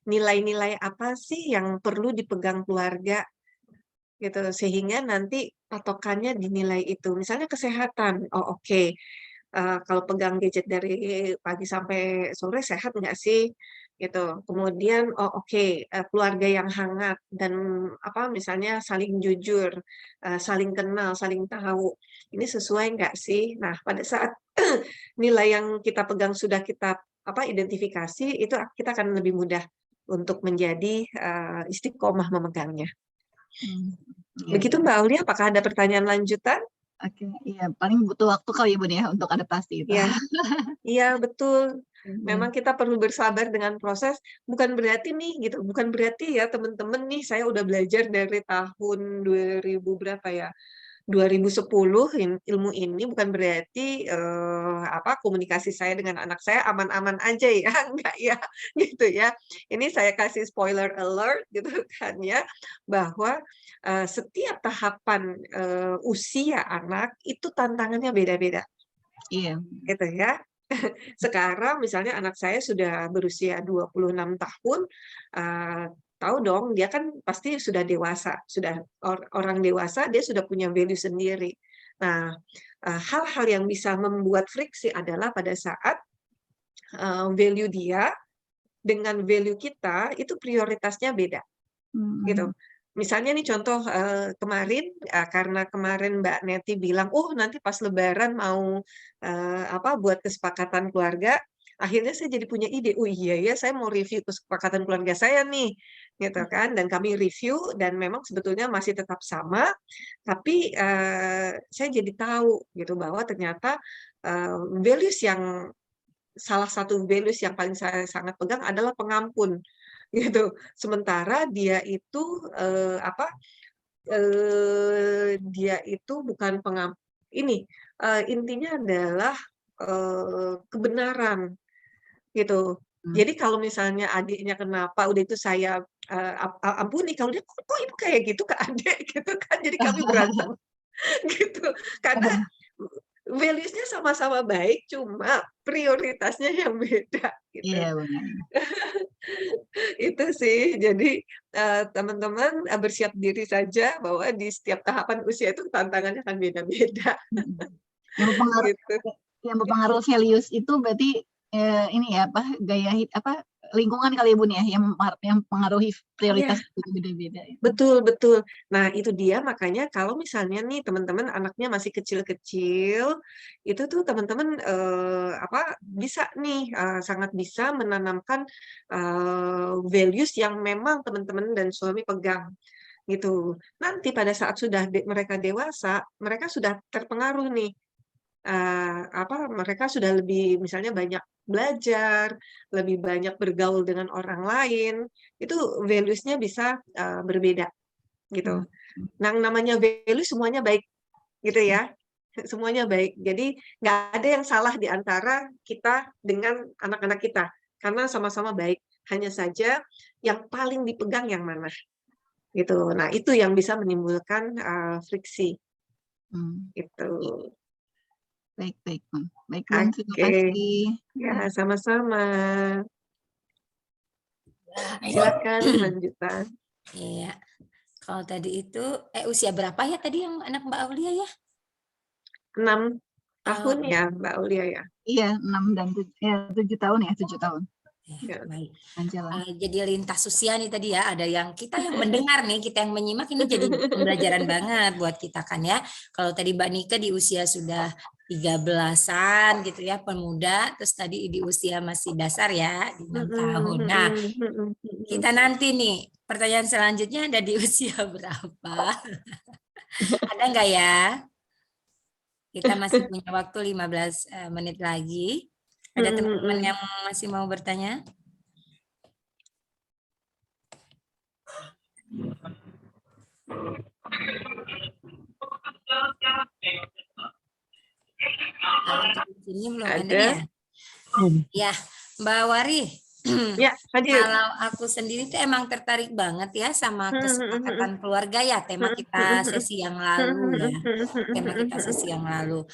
nilai-nilai apa sih yang perlu dipegang keluarga gitu, sehingga nanti patokannya dinilai itu. Misalnya kesehatan, oh oke, kalau pegang gadget dari pagi sampai sore sehat nggak sih? Gitu. Kemudian, oh oke, keluarga yang hangat dan apa misalnya saling jujur, saling kenal, saling tahu. Ini sesuai nggak sih? Nah, pada saat nilai yang kita pegang sudah kita apa identifikasi, itu kita akan lebih mudah untuk menjadi istiqomah memegangnya. Iya. Begitu Mbak Aulia, apakah ada pertanyaan lanjutan? Oke, iya paling butuh waktu kali ya Bun ya untuk adaptasi itu. Iya, iya betul. Iya. Memang kita perlu bersabar dengan proses, bukan berarti nih gitu, bukan berarti ya teman-teman nih saya udah belajar dari tahun 2000 berapa ya, 2010 ilmu ini bukan berarti apa komunikasi saya dengan anak saya aman-aman aja ya, enggak ya, gitu ya. Ini saya kasih spoiler alert gitu kan ya, bahwa setiap tahapan usia anak itu tantangannya beda-beda. Iya. Gitu ya. Sekarang misalnya anak saya sudah berusia 26 tahun, tahu dong dia kan pasti sudah dewasa, sudah orang dewasa, dia sudah punya value sendiri. Nah, hal-hal yang bisa membuat friksi adalah pada saat, value dia dengan value kita itu prioritasnya beda, gitu. Misalnya nih contoh, kemarin, karena kemarin Mbak Neti bilang, "Oh nanti pas lebaran mau, apa, buat kesepakatan keluarga," akhirnya saya jadi punya ide, "Oh iya ya, saya mau review kesepakatan keluarga saya nih," gitu kan. Dan kami review dan memang sebetulnya masih tetap sama, tapi, saya jadi tahu gitu bahwa ternyata, values yang salah satu values yang paling saya sangat pegang adalah pengampun, gitu. Sementara dia itu, apa, dia itu bukan ini, intinya adalah, kebenaran, gitu. Jadi kalau misalnya adiknya kenapa, udah itu saya, ampuni, kalau dia, "Kok ibu kayak gitu ke adik?" Gitu kan, jadi kami berantem, gitu. Karena values-nya sama-sama baik, cuma prioritasnya yang beda, gitu. Iya benar. Itu sih. Jadi, teman-teman, bersiap diri saja bahwa di setiap tahapan usia itu tantangannya akan beda-beda, Yang berpengaruh gitu. yang berpengaruh values itu berarti ini ya apa apa lingkungan kali ya Bun ya yang mempengaruhi prioritas Iya, itu beda-beda ya. betul betul. Nah, itu dia makanya kalau misalnya nih teman-teman anaknya masih kecil-kecil, itu tuh teman-teman, apa, bisa nih, sangat bisa menanamkan, values yang memang teman-teman dan suami pegang, gitu. Nanti pada saat sudah mereka dewasa, mereka sudah terpengaruh nih, apa, mereka sudah lebih misalnya banyak belajar, lebih banyak bergaul dengan orang lain, itu values-nya bisa, berbeda, gitu. Nah, namanya value semuanya baik, gitu ya, semuanya baik. Jadi nggak ada yang salah di antara kita dengan anak-anak kita, karena sama-sama baik. Hanya saja yang paling dipegang yang mana, gitu. Nah, itu yang bisa menimbulkan, friksi, gitu. Baik Bun. Baik Bun, terima Oke. kasih. Ya, sama-sama. Nah, Silakan lanjutan. Iya. Kalau tadi itu, usia berapa ya tadi yang anak Mbak Aulia ya? 6 tahun Oh, ya Mbak Aulia ya? Iya, 6 dan 7 tahun ya, 7 tahun. Ya. baik. Jalan. Jadi lintas usia nih tadi ya, ada yang kita yang mendengar nih, kita yang menyimak ini jadi pembelajaran banget buat kita kan ya. Kalau tadi Mbak Nike di usia sudah 13-an gitu ya, pemuda, terus tadi di usia masih dasar ya, di 6 tahun. Nah, kita nanti nih, pertanyaan selanjutnya ada di usia berapa? Ada nggak ya? Kita masih punya waktu 15 menit lagi. Ada teman-teman yang masih mau bertanya? Ini belum ada ya? Ya, Mbak Wari. Ya, hadir. Kalau aku sendiri tuh emang tertarik banget ya sama kesepakatan keluarga ya, tema kita sesi yang lalu ya. Tema kita sesi yang lalu.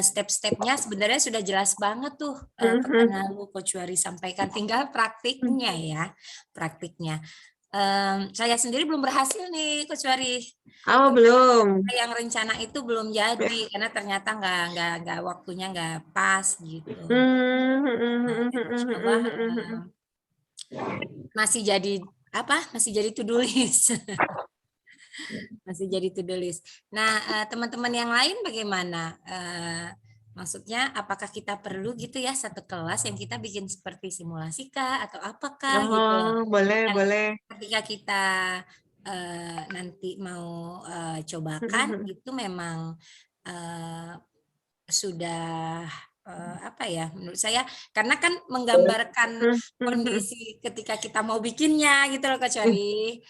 Step-stepnya sebenarnya sudah jelas banget tuh pekan lalu Coach Wari sampaikan, tinggal praktiknya ya, praktiknya. Saya sendiri belum berhasil nih Coach Wari. Oh, belum. Yang rencana itu belum jadi karena ternyata nggak waktunya nggak pas gitu. Coba masih jadi apa? Masih jadi to-do list. Masih jadi to-do list. Nah, teman-teman yang lain bagaimana? Maksudnya apakah kita perlu gitu ya satu kelas yang kita bikin seperti simulasi kah atau apakah gitu? Boleh, boleh. Ketika kita nanti mau cobakan itu memang sudah apa ya menurut saya karena kan menggambarkan kondisi ketika kita mau bikinnya gitu loh Kak Cori.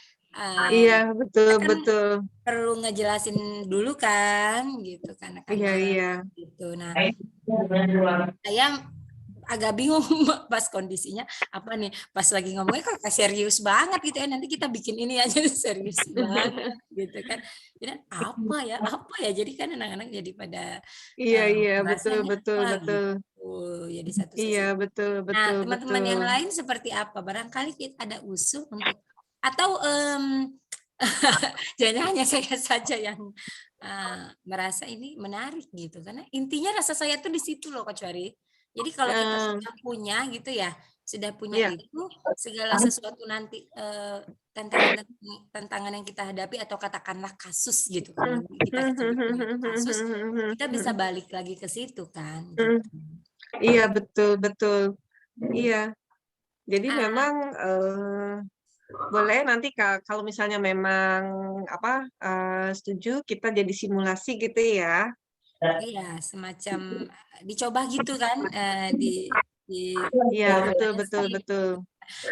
Iya, betul, kan betul. Perlu ngejelasin dulu kan gitu karena Iya. gitu. Nah, saya agak bingung pas kondisinya apa nih pas lagi ngomongnya kok serius banget gitu ya nanti kita bikin ini aja serius banget gitu kan jadi apa ya jadi kan anak-anak jadi pada Iya, betul, rasanya betul, apa betul. gitu jadi satu sesi. Iya, betul, Nah betul, teman-teman yang betul. lain seperti apa barangkali kita ada usul untuk atau jangan hanya saya saja yang merasa ini menarik gitu karena intinya rasa saya tuh di situ loh Coach Wari. Jadi kalau kita sudah punya gitu ya, sudah punya itu segala sesuatu nanti tantangan yang kita hadapi atau katakanlah kasus gitu kan kita kasus kita bisa balik lagi ke situ kan. Gitu. Iya betul betul. Iya. Jadi memang boleh nanti kalau misalnya memang setuju kita jadi simulasi gitu ya. Iya, semacam dicoba gitu kan Iya, betul.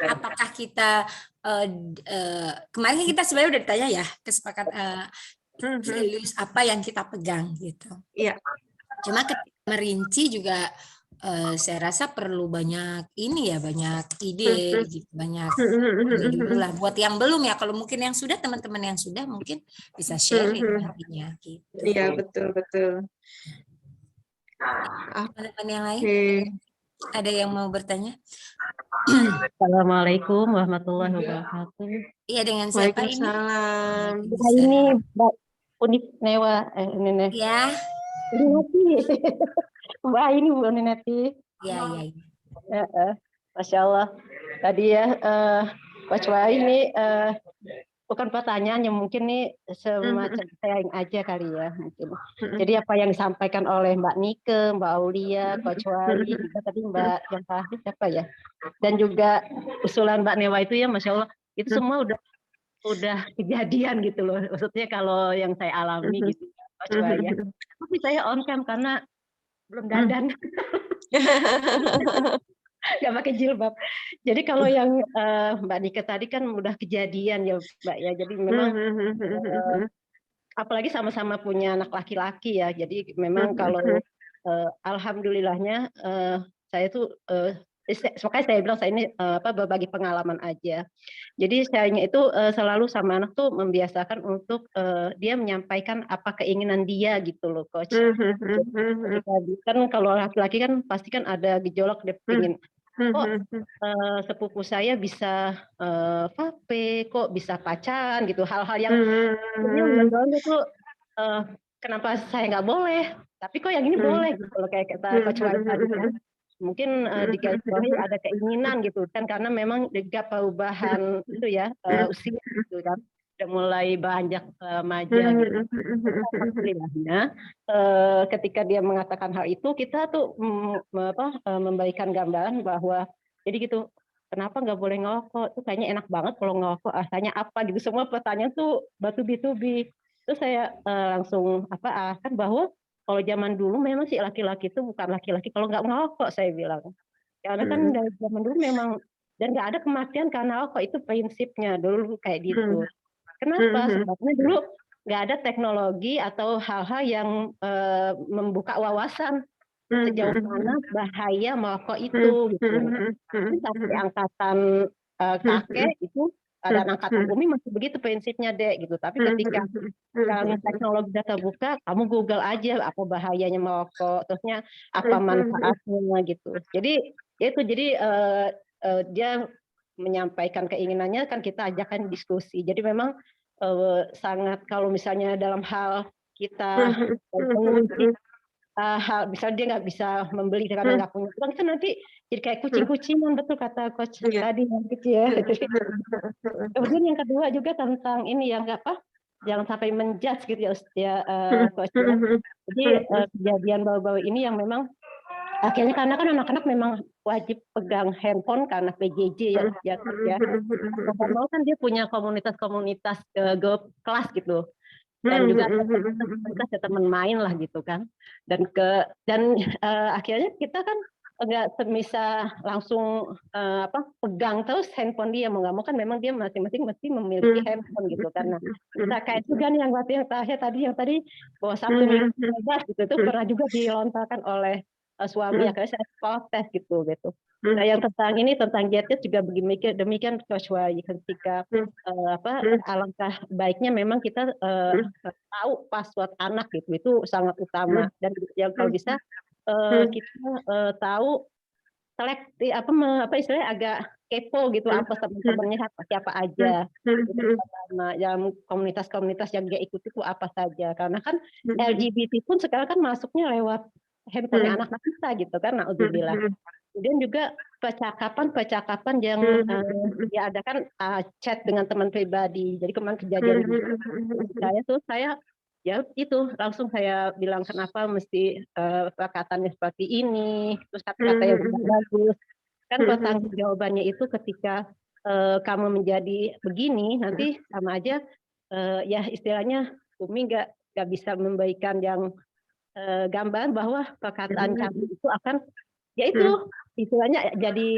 Apakah kita kemarin kita sebenarnya udah ditanya ya kesepakatan values apa yang kita pegang gitu. Iya. Cuma ketika merinci juga saya rasa perlu banyak ini ya banyak ide gitu banyak ini dulu lah buat yang belum ya kalau mungkin yang sudah teman-teman yang sudah mungkin bisa sharing nantinya gitu. Iya betul. Teman-teman yang lain ada yang mau bertanya? Assalamualaikum warahmatullahi wabarakatuh. Iya dengan siapa ini? Waalaikumsalam. Ini Mbak Unif Newa Nenek. Ya. Mbak ini Bu Neneti. Iya. Masya Allah. Tadi ya Pak Cua ini bukan pertanyaan yang mungkin nih semacam sharing aja kali ya mungkin. Jadi apa yang disampaikan oleh Mbak Nike, Mbak Aulia, Coach Wali, juga tadi Mbak yang terakhir siapa ya? Dan juga usulan Mbak Newa itu ya Masya Allah itu semua udah kejadian gitu loh. Maksudnya kalau yang saya alami gitu Coach Wali ya. Tapi saya on cam karena belum dandan. Nggak pakai jilbab. Jadi kalau yang Mbak Nike tadi kan udah kejadian ya Mbak ya. Jadi memang apalagi sama-sama punya anak laki-laki ya. Jadi memang kalau alhamdulillahnya saya tuh makanya saya bilang saya ini berbagi pengalaman aja. Jadi saya itu selalu sama anak tuh membiasakan untuk dia menyampaikan apa keinginan dia gitu loh Coach. Kan kalau laki-laki kan pasti kan ada gejolak dia pengen kok sepupu saya bisa vape, kok bisa pacaran gitu, hal-hal yang menurut tuh kenapa saya nggak boleh, tapi kok yang ini boleh gitu loh, kayak kata Coach Wai tadi kan. Mungkin di garis bawahi ada keinginan gitu kan, karena memang juga perubahan itu ya usia gitu kan, udah mulai beranjak remaja gitu. Alhamdulillahnya ketika dia mengatakan hal itu, kita tuh memberikan gambaran bahwa jadi gitu, kenapa nggak boleh ngerokok? Tuh kayaknya enak banget kalau ngerokok. Rasanya apa gitu? Semua pertanyaan tuh bertubi-tubi. Terus saya langsung arahkan bahwa kalau zaman dulu memang sih laki-laki itu bukan laki-laki kalau nggak ngerokok, saya bilang. Karena kan dari zaman dulu memang, dan nggak ada kematian karena rokok, itu prinsipnya dulu kayak gitu. Kenapa? Sebabnya dulu nggak ada teknologi atau hal-hal yang membuka wawasan sejauh mana bahaya merokok itu gitu. Mungkin sampai angkatan kakek itu dan angkatan Umi masih begitu prinsipnya Dek gitu. Tapi ketika sekarang teknologi sudah terbuka, kamu Google aja apa bahayanya merokok, terusnya apa manfaatnya gitu. Jadi itu dia menyampaikan keinginannya, kan kita ajakkan diskusi. Jadi memang sangat, kalau misalnya dalam hal kita mengunci hal, misalnya dia nggak bisa membeli karena nggak punya uang, itu nanti jadi kayak kucing-kucingan, betul kata Coach tadi yang kecil ya. Kemudian yang kedua juga tentang ini yang jangan sampai menjudge gitu ya Coach ya. Jadi kejadian baru-baru ini yang memang akhirnya, karena kan anak-anak memang wajib pegang handphone karena PJJ ya. Mau kan dia punya komunitas-komunitas grup kelas gitu, dan juga komunitas teman main lah gitu kan, dan akhirnya kita kan nggak bisa langsung pegang terus handphone dia, mau nggak mau kan memang dia masing-masing mesti memiliki handphone gitu, karena kita kayak juga nih yang tadi bahwa Sabtu Minggu bebas gitu, itu pernah juga dilontarkan oleh suami, akhirnya saya protes gitu. Nah yang tentang gadget juga demikian Coach Wai, ketika alangkah baiknya memang kita tahu password anak gitu, itu sangat utama, dan yang kalau bisa kita tahu selektif istilahnya agak kepo gitu, apa teman-temannya siapa aja, yang komunitas-komunitas yang dia ikuti itu apa saja, karena kan LGBT pun sekarang kan masuknya lewat handphone anak-anak kita gitu kan, naudzubillah. Kemudian juga percakapan yang diadakan chat dengan teman pribadi. Jadi kemarin kejadian saya ya itu langsung saya bilang, kenapa mesti perkataannya seperti ini, terus kata-kata yang bagus. Kan pertanggung jawabannya itu ketika kamu menjadi begini, nanti sama aja ya istilahnya Umi nggak bisa memberikan yang gambaran bahwa perkataan kamu itu akan, yaitu istilahnya jadi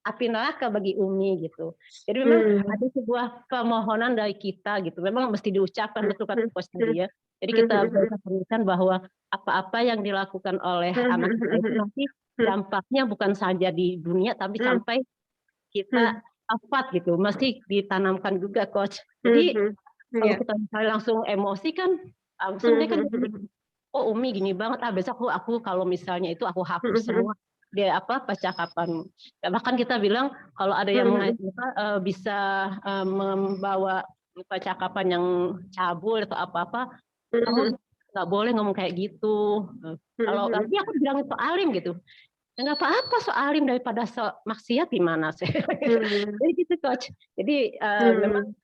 api neraka bagi Umi gitu. Jadi memang ada sebuah permohonan dari kita gitu, memang mesti diucapkan, betul kata Coach tadi ya. Jadi kita berikan bahwa apa-apa yang dilakukan oleh anak kita itu nanti dampaknya bukan saja di dunia, tapi sampai kita wafat gitu, mesti ditanamkan juga Coach. Jadi kalau kita misalnya langsung emosi kan, langsung dia kan oh Umi gini banget, besok aku kalau misalnya itu aku hapus semua dia percakapan. Bahkan kita bilang kalau ada yang bisa membawa percakapan yang cabul atau apa-apa, kamu nggak boleh ngomong kayak gitu. Kalau nanti aku bilang itu alim gitu, nggak apa-apa soalim daripada maksiat gimana sih. Jadi gitu Coach. Jadi memang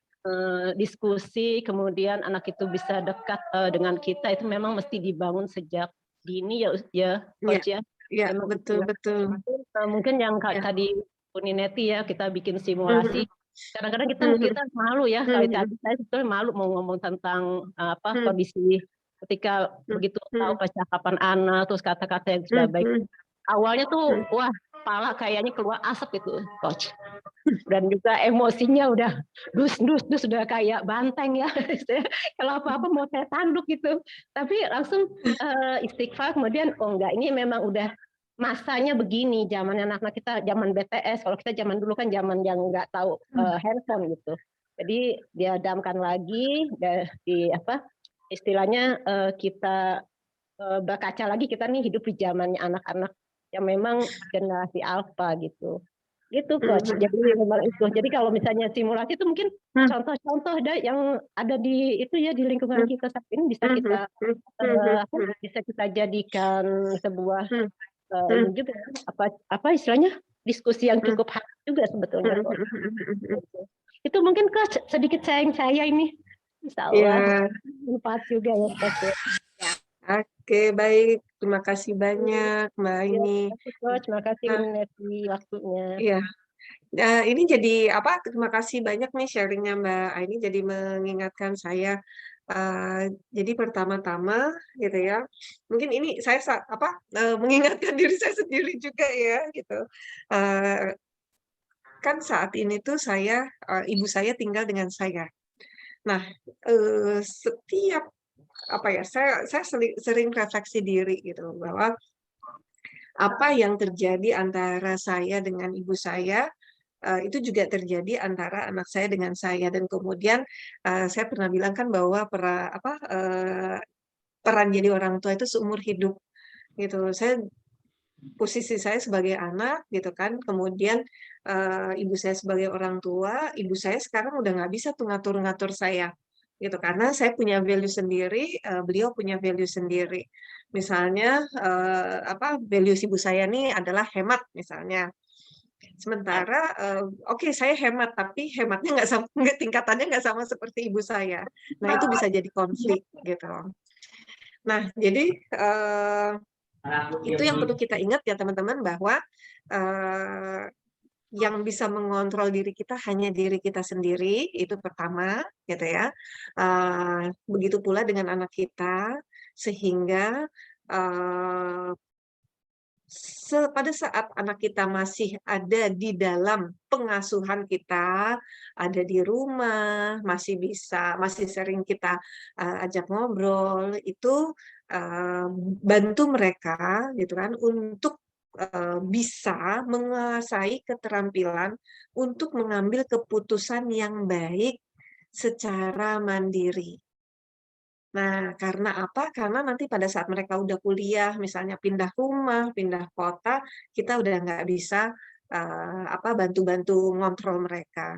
diskusi, kemudian anak itu bisa dekat dengan kita, itu memang mesti dibangun sejak dini ya Coach ya. Ya, betul. Mungkin yang tadi Punineti ya, kita bikin simulasi. Kadang-kadang kita malu ya, kalau saya sebetulnya malu mau ngomong tentang kondisi ketika begitu tahu percakapan anak, terus kata-kata yang sudah baik. Awalnya tuh wah, kepala kayaknya keluar asap itu Coach, dan juga emosinya udah dus udah kayak banteng ya. Kalau apa-apa mau saya tanduk gitu, tapi langsung istighfar, kemudian oh enggak, ini memang udah masanya begini, zaman anak-anak kita zaman BTS, kalau kita zaman dulu kan zaman yang nggak tahu handphone gitu. Jadi diadamkan lagi istilahnya kita berkaca lagi, kita nih hidup di zamannya anak-anak yang memang generasi alfa gitu. Gitu Coach. Jadi memang itu. Jadi kalau misalnya simulasi itu mungkin contoh-contoh yang ada di itu ya di lingkungan kita saat ini bisa kita bisa kita jadikan sebuah ini juga apa istilahnya diskusi yang cukup hangat juga sebetulnya Coach. Itu mungkin Coach sedikit sharing saya ini. Insya Allah bermanfaat juga ya Coach. Oke, baik. Terima kasih banyak Mbak ini. Terima kasih Coach, terima kasih Neti waktunya. Iya. Ini jadi apa? Terima kasih banyak nih sharingnya Mbak Aini, jadi mengingatkan saya. Jadi pertama-tama gitu ya, mungkin ini saya mengingatkan diri saya sendiri juga ya gitu. Kan saat ini tuh ibu saya tinggal dengan saya. Nah, setiap saya sering refleksi diri gitu bahwa apa yang terjadi antara saya dengan ibu saya itu juga terjadi antara anak saya dengan saya, dan kemudian saya pernah bilang kan bahwa peran jadi orang tua itu seumur hidup gitu. Posisi saya sebagai anak gitu kan, kemudian ibu saya sebagai orang tua, ibu saya sekarang udah nggak bisa tuh ngatur-ngatur saya gitu, karena saya punya value sendiri, beliau punya value sendiri. Misalnya values ibu saya nih adalah hemat misalnya. Sementara oke, saya hemat, tapi hematnya tingkatannya nggak sama seperti ibu saya. Nah, itu bisa jadi konflik gitu. Nah, jadi itu yang perlu kita ingat ya teman-teman, bahwa yang bisa mengontrol diri kita hanya diri kita sendiri, itu pertama gitu ya. Begitu pula dengan anak kita, sehingga pada saat anak kita masih ada di dalam pengasuhan kita, ada di rumah, masih sering kita ajak ngobrol, itu bantu mereka gitu kan untuk bisa menguasai keterampilan untuk mengambil keputusan yang baik secara mandiri. Nah, karena apa? Karena nanti pada saat mereka udah kuliah, misalnya pindah rumah, pindah kota, kita udah nggak bisa bantu-bantu ngontrol mereka.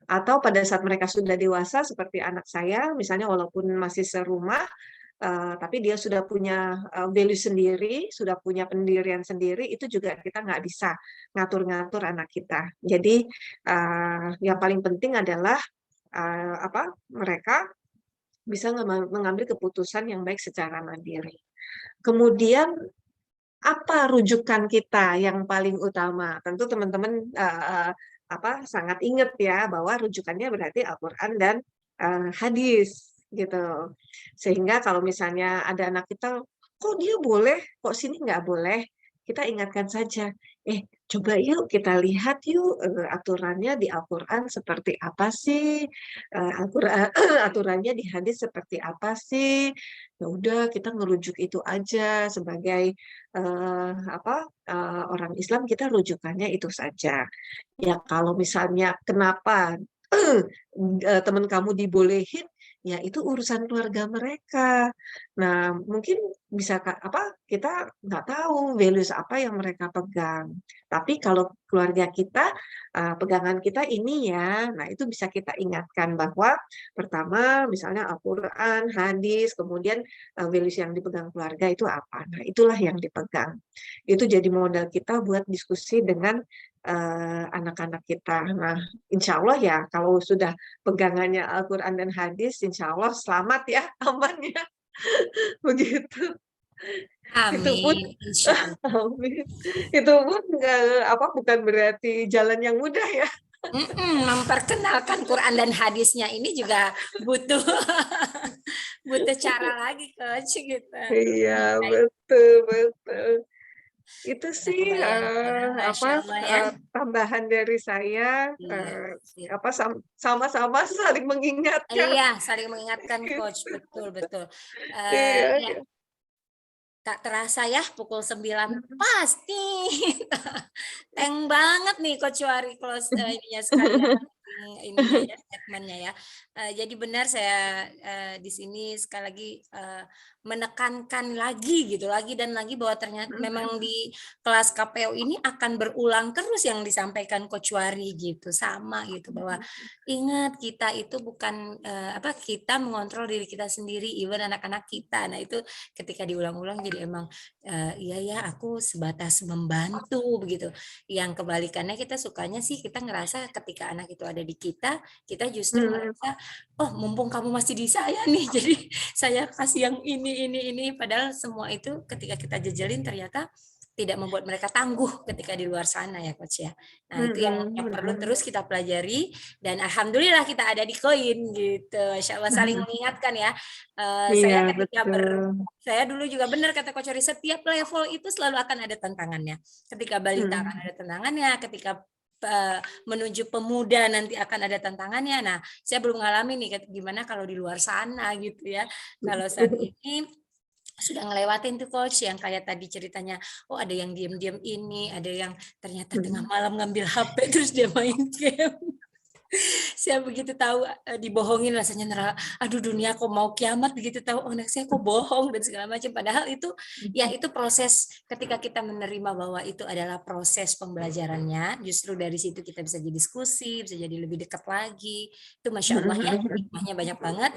Atau pada saat mereka sudah dewasa, seperti anak saya, misalnya walaupun masih serumah, tapi dia sudah punya value sendiri, sudah punya pendirian sendiri, itu juga kita nggak bisa ngatur-ngatur anak kita. Jadi yang paling penting adalah mereka bisa mengambil keputusan yang baik secara mandiri. Kemudian apa rujukan kita yang paling utama? Tentu teman-teman sangat ingat ya bahwa rujukannya berarti Al-Quran dan hadis gitu. Sehingga kalau misalnya ada anak kita, kok dia boleh, kok sini nggak boleh, kita ingatkan saja, coba yuk kita lihat yuk aturannya di Al-Quran seperti apa sih, aturannya di hadis seperti apa sih. Ya udah, kita ngerujuk itu aja sebagai orang Islam, kita rujukannya itu saja. Ya kalau misalnya kenapa teman kamu dibolehin, ya itu urusan keluarga mereka. Nah, mungkin bisa kita nggak tahu values apa yang mereka pegang. Tapi kalau keluarga kita, pegangan kita ini ya, nah itu bisa kita ingatkan bahwa pertama misalnya Al-Quran, hadis, kemudian values yang dipegang keluarga itu apa. Nah, itulah yang dipegang. Itu jadi modal kita buat diskusi dengan anak-anak kita. Nah, insya Allah ya, kalau sudah pegangannya Al-Quran dan hadis, insya Allah selamat ya, aman ya. Begitu. Amin, insya Allah. Amin. Itu pun bukan berarti jalan yang mudah ya. Memperkenalkan Quran dan hadisnya ini juga butuh butuh cara lagi Coach gitu. Iya, betul. Itu sih tambahan dari saya, sama-sama saling mengingatkan. Iya, saling mengingatkan Coach, betul. Iya. Tak terasa ya pukul 9 pasti. Teng banget nih Coach Wari close ininya sekali. ininya ya, statementnya ya. Jadi benar saya di sini sekali lagi menekankan lagi gitu, lagi dan lagi bahwa ternyata memang di kelas KPO ini akan berulang terus yang disampaikan Coach Wari gitu, sama gitu, bahwa ingat kita itu bukan kita mengontrol diri kita sendiri, even anak-anak kita. Nah itu ketika diulang-ulang jadi emang iya ya aku sebatas membantu begitu. Yang kebalikannya kita sukanya sih kita ngerasa ketika anak itu ada di kita justru ngerasa oh mumpung kamu masih di saya nih, jadi saya kasih yang ini, padahal semua itu ketika kita jejelin ternyata tidak membuat mereka tangguh ketika di luar sana ya Coach ya. Nah itu yang perlu terus kita pelajari dan alhamdulillah kita ada di Koin gitu. Masya Allah saling mengingatkan ya. Saya ketika saya dulu juga benar kata Coach Ori, setiap level itu selalu akan ada tantangannya. Ketika balita akan ada tantangannya, ketika menuju pemuda nanti akan ada tantangannya. Nah, saya belum ngalamin nih gimana kalau di luar sana gitu ya. Kalau saat ini sudah ngelewatin tuh Coach yang kayak tadi ceritanya, oh ada yang diem-diem ini, ada yang ternyata tengah malam ngambil HP terus dia main game. Saya begitu tahu dibohongin rasanya aduh dunia kok mau kiamat, begitu tahu anak saya kok bohong dan segala macam, padahal itu ya itu proses ketika kita menerima bahwa itu adalah proses pembelajarannya, justru dari situ kita bisa jadi diskusi, bisa jadi lebih dekat lagi. Itu Masya Allah ya, hikmahnya banyak banget.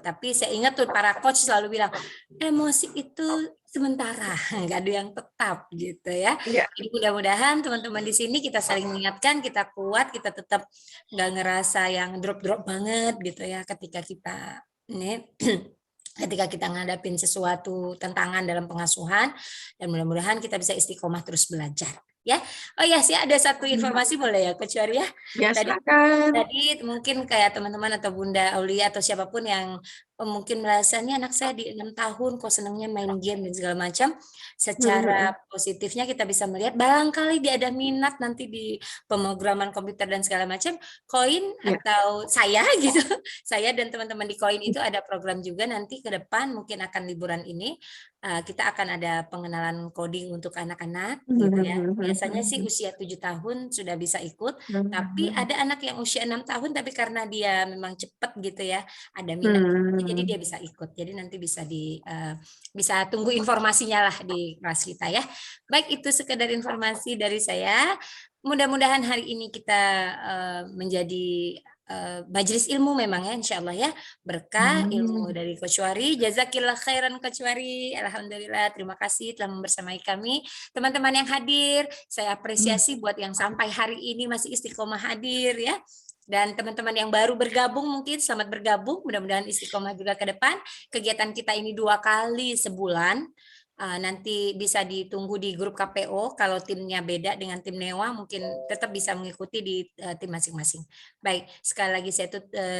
Tapi saya ingat tuh para coach selalu bilang emosi itu sementara, nggak ada yang tetap gitu ya. Jadi mudah-mudahan teman-teman di sini kita saling mengingatkan, kita kuat, kita tetap nggak ngerasa yang drop-drop banget gitu ya ketika kita ketika kita ngadapin sesuatu tantangan dalam pengasuhan, dan mudah-mudahan kita bisa istiqomah terus belajar ya. Oh ya sih ada satu informasi boleh ya Coach Wari ya? Tadi mungkin kayak teman-teman atau Bunda Aulia atau siapapun yang mungkin merasa nih anak saya di 6 tahun kok senangnya main game dan segala macam, secara positifnya kita bisa melihat barangkali dia ada minat nanti di pemrograman komputer dan segala macam, Koin atau saya gitu, saya dan teman-teman di Koin itu ada program juga nanti ke depan mungkin akan liburan ini kita akan ada pengenalan coding untuk anak-anak gitu ya. Biasanya sih usia 7 tahun sudah bisa ikut, tapi ada anak yang usia 6 tahun tapi karena dia memang cepat gitu ya, ada minat, jadi dia bisa ikut. Jadi nanti bisa bisa tunggu informasinya lah di kelas kita ya. Baik, itu sekedar informasi dari saya. Mudah-mudahan hari ini kita menjadi majelis ilmu memang ya, insya Allah ya, berkah ilmu dari Coach Wari. Jazakillah khairan Coach Wari. Alhamdulillah, terima kasih telah membersamai kami. Teman-teman yang hadir, saya apresiasi buat yang sampai hari ini masih istiqomah hadir ya. Dan teman-teman yang baru bergabung mungkin selamat bergabung, mudah-mudahan istiqomah juga ke depan. Kegiatan kita ini 2 kali sebulan. Nanti bisa ditunggu di grup KPO, kalau timnya beda dengan tim Newa mungkin tetap bisa mengikuti di tim masing-masing. Baik, sekali lagi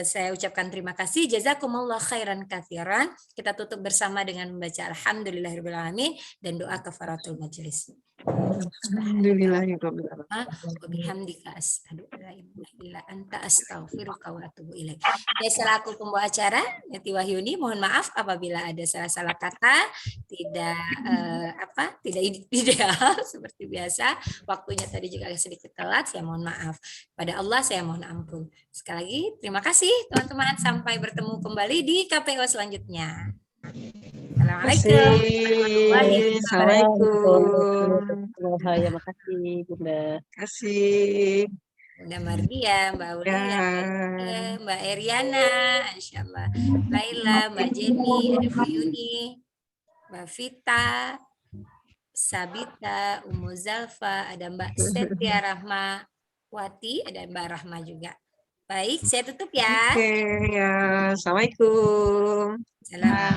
saya ucapkan terima kasih. Jazakumullah khairan katsiran. Kita tutup bersama dengan membaca Alhamdulillahirabbil alamin dan doa kafaratul majelis. Alhamdulillahirabbil alamin. Wa bihamdika asyhadu an la ilaha illa anta astaghfiruka wa atubu ilaik. Saya selaku pembawa acara Yati Wahyuni, mohon maaf apabila ada salah-salah kata, tidak ideal seperti biasa. Waktunya tadi juga sedikit telat, saya mohon maaf. Pada Allah saya mohon ampun. Sekali lagi terima kasih teman-teman, sampai bertemu kembali di KPO selanjutnya. Assalamualaikum. Terima kasih Bunda. Terima kasih. Bunda Mardia, Mbak Aulia, Mbak Eriana, insyaallah, Laila, Mbak Jenny, ada Bu Yuni, Mbak Vita, Sabita, Umu Zalfa, ada Mbak Setia Rahmawati, ada Mbak Rahma juga. Baik, saya tutup ya. Oke, ya. Assalamualaikum. Salam.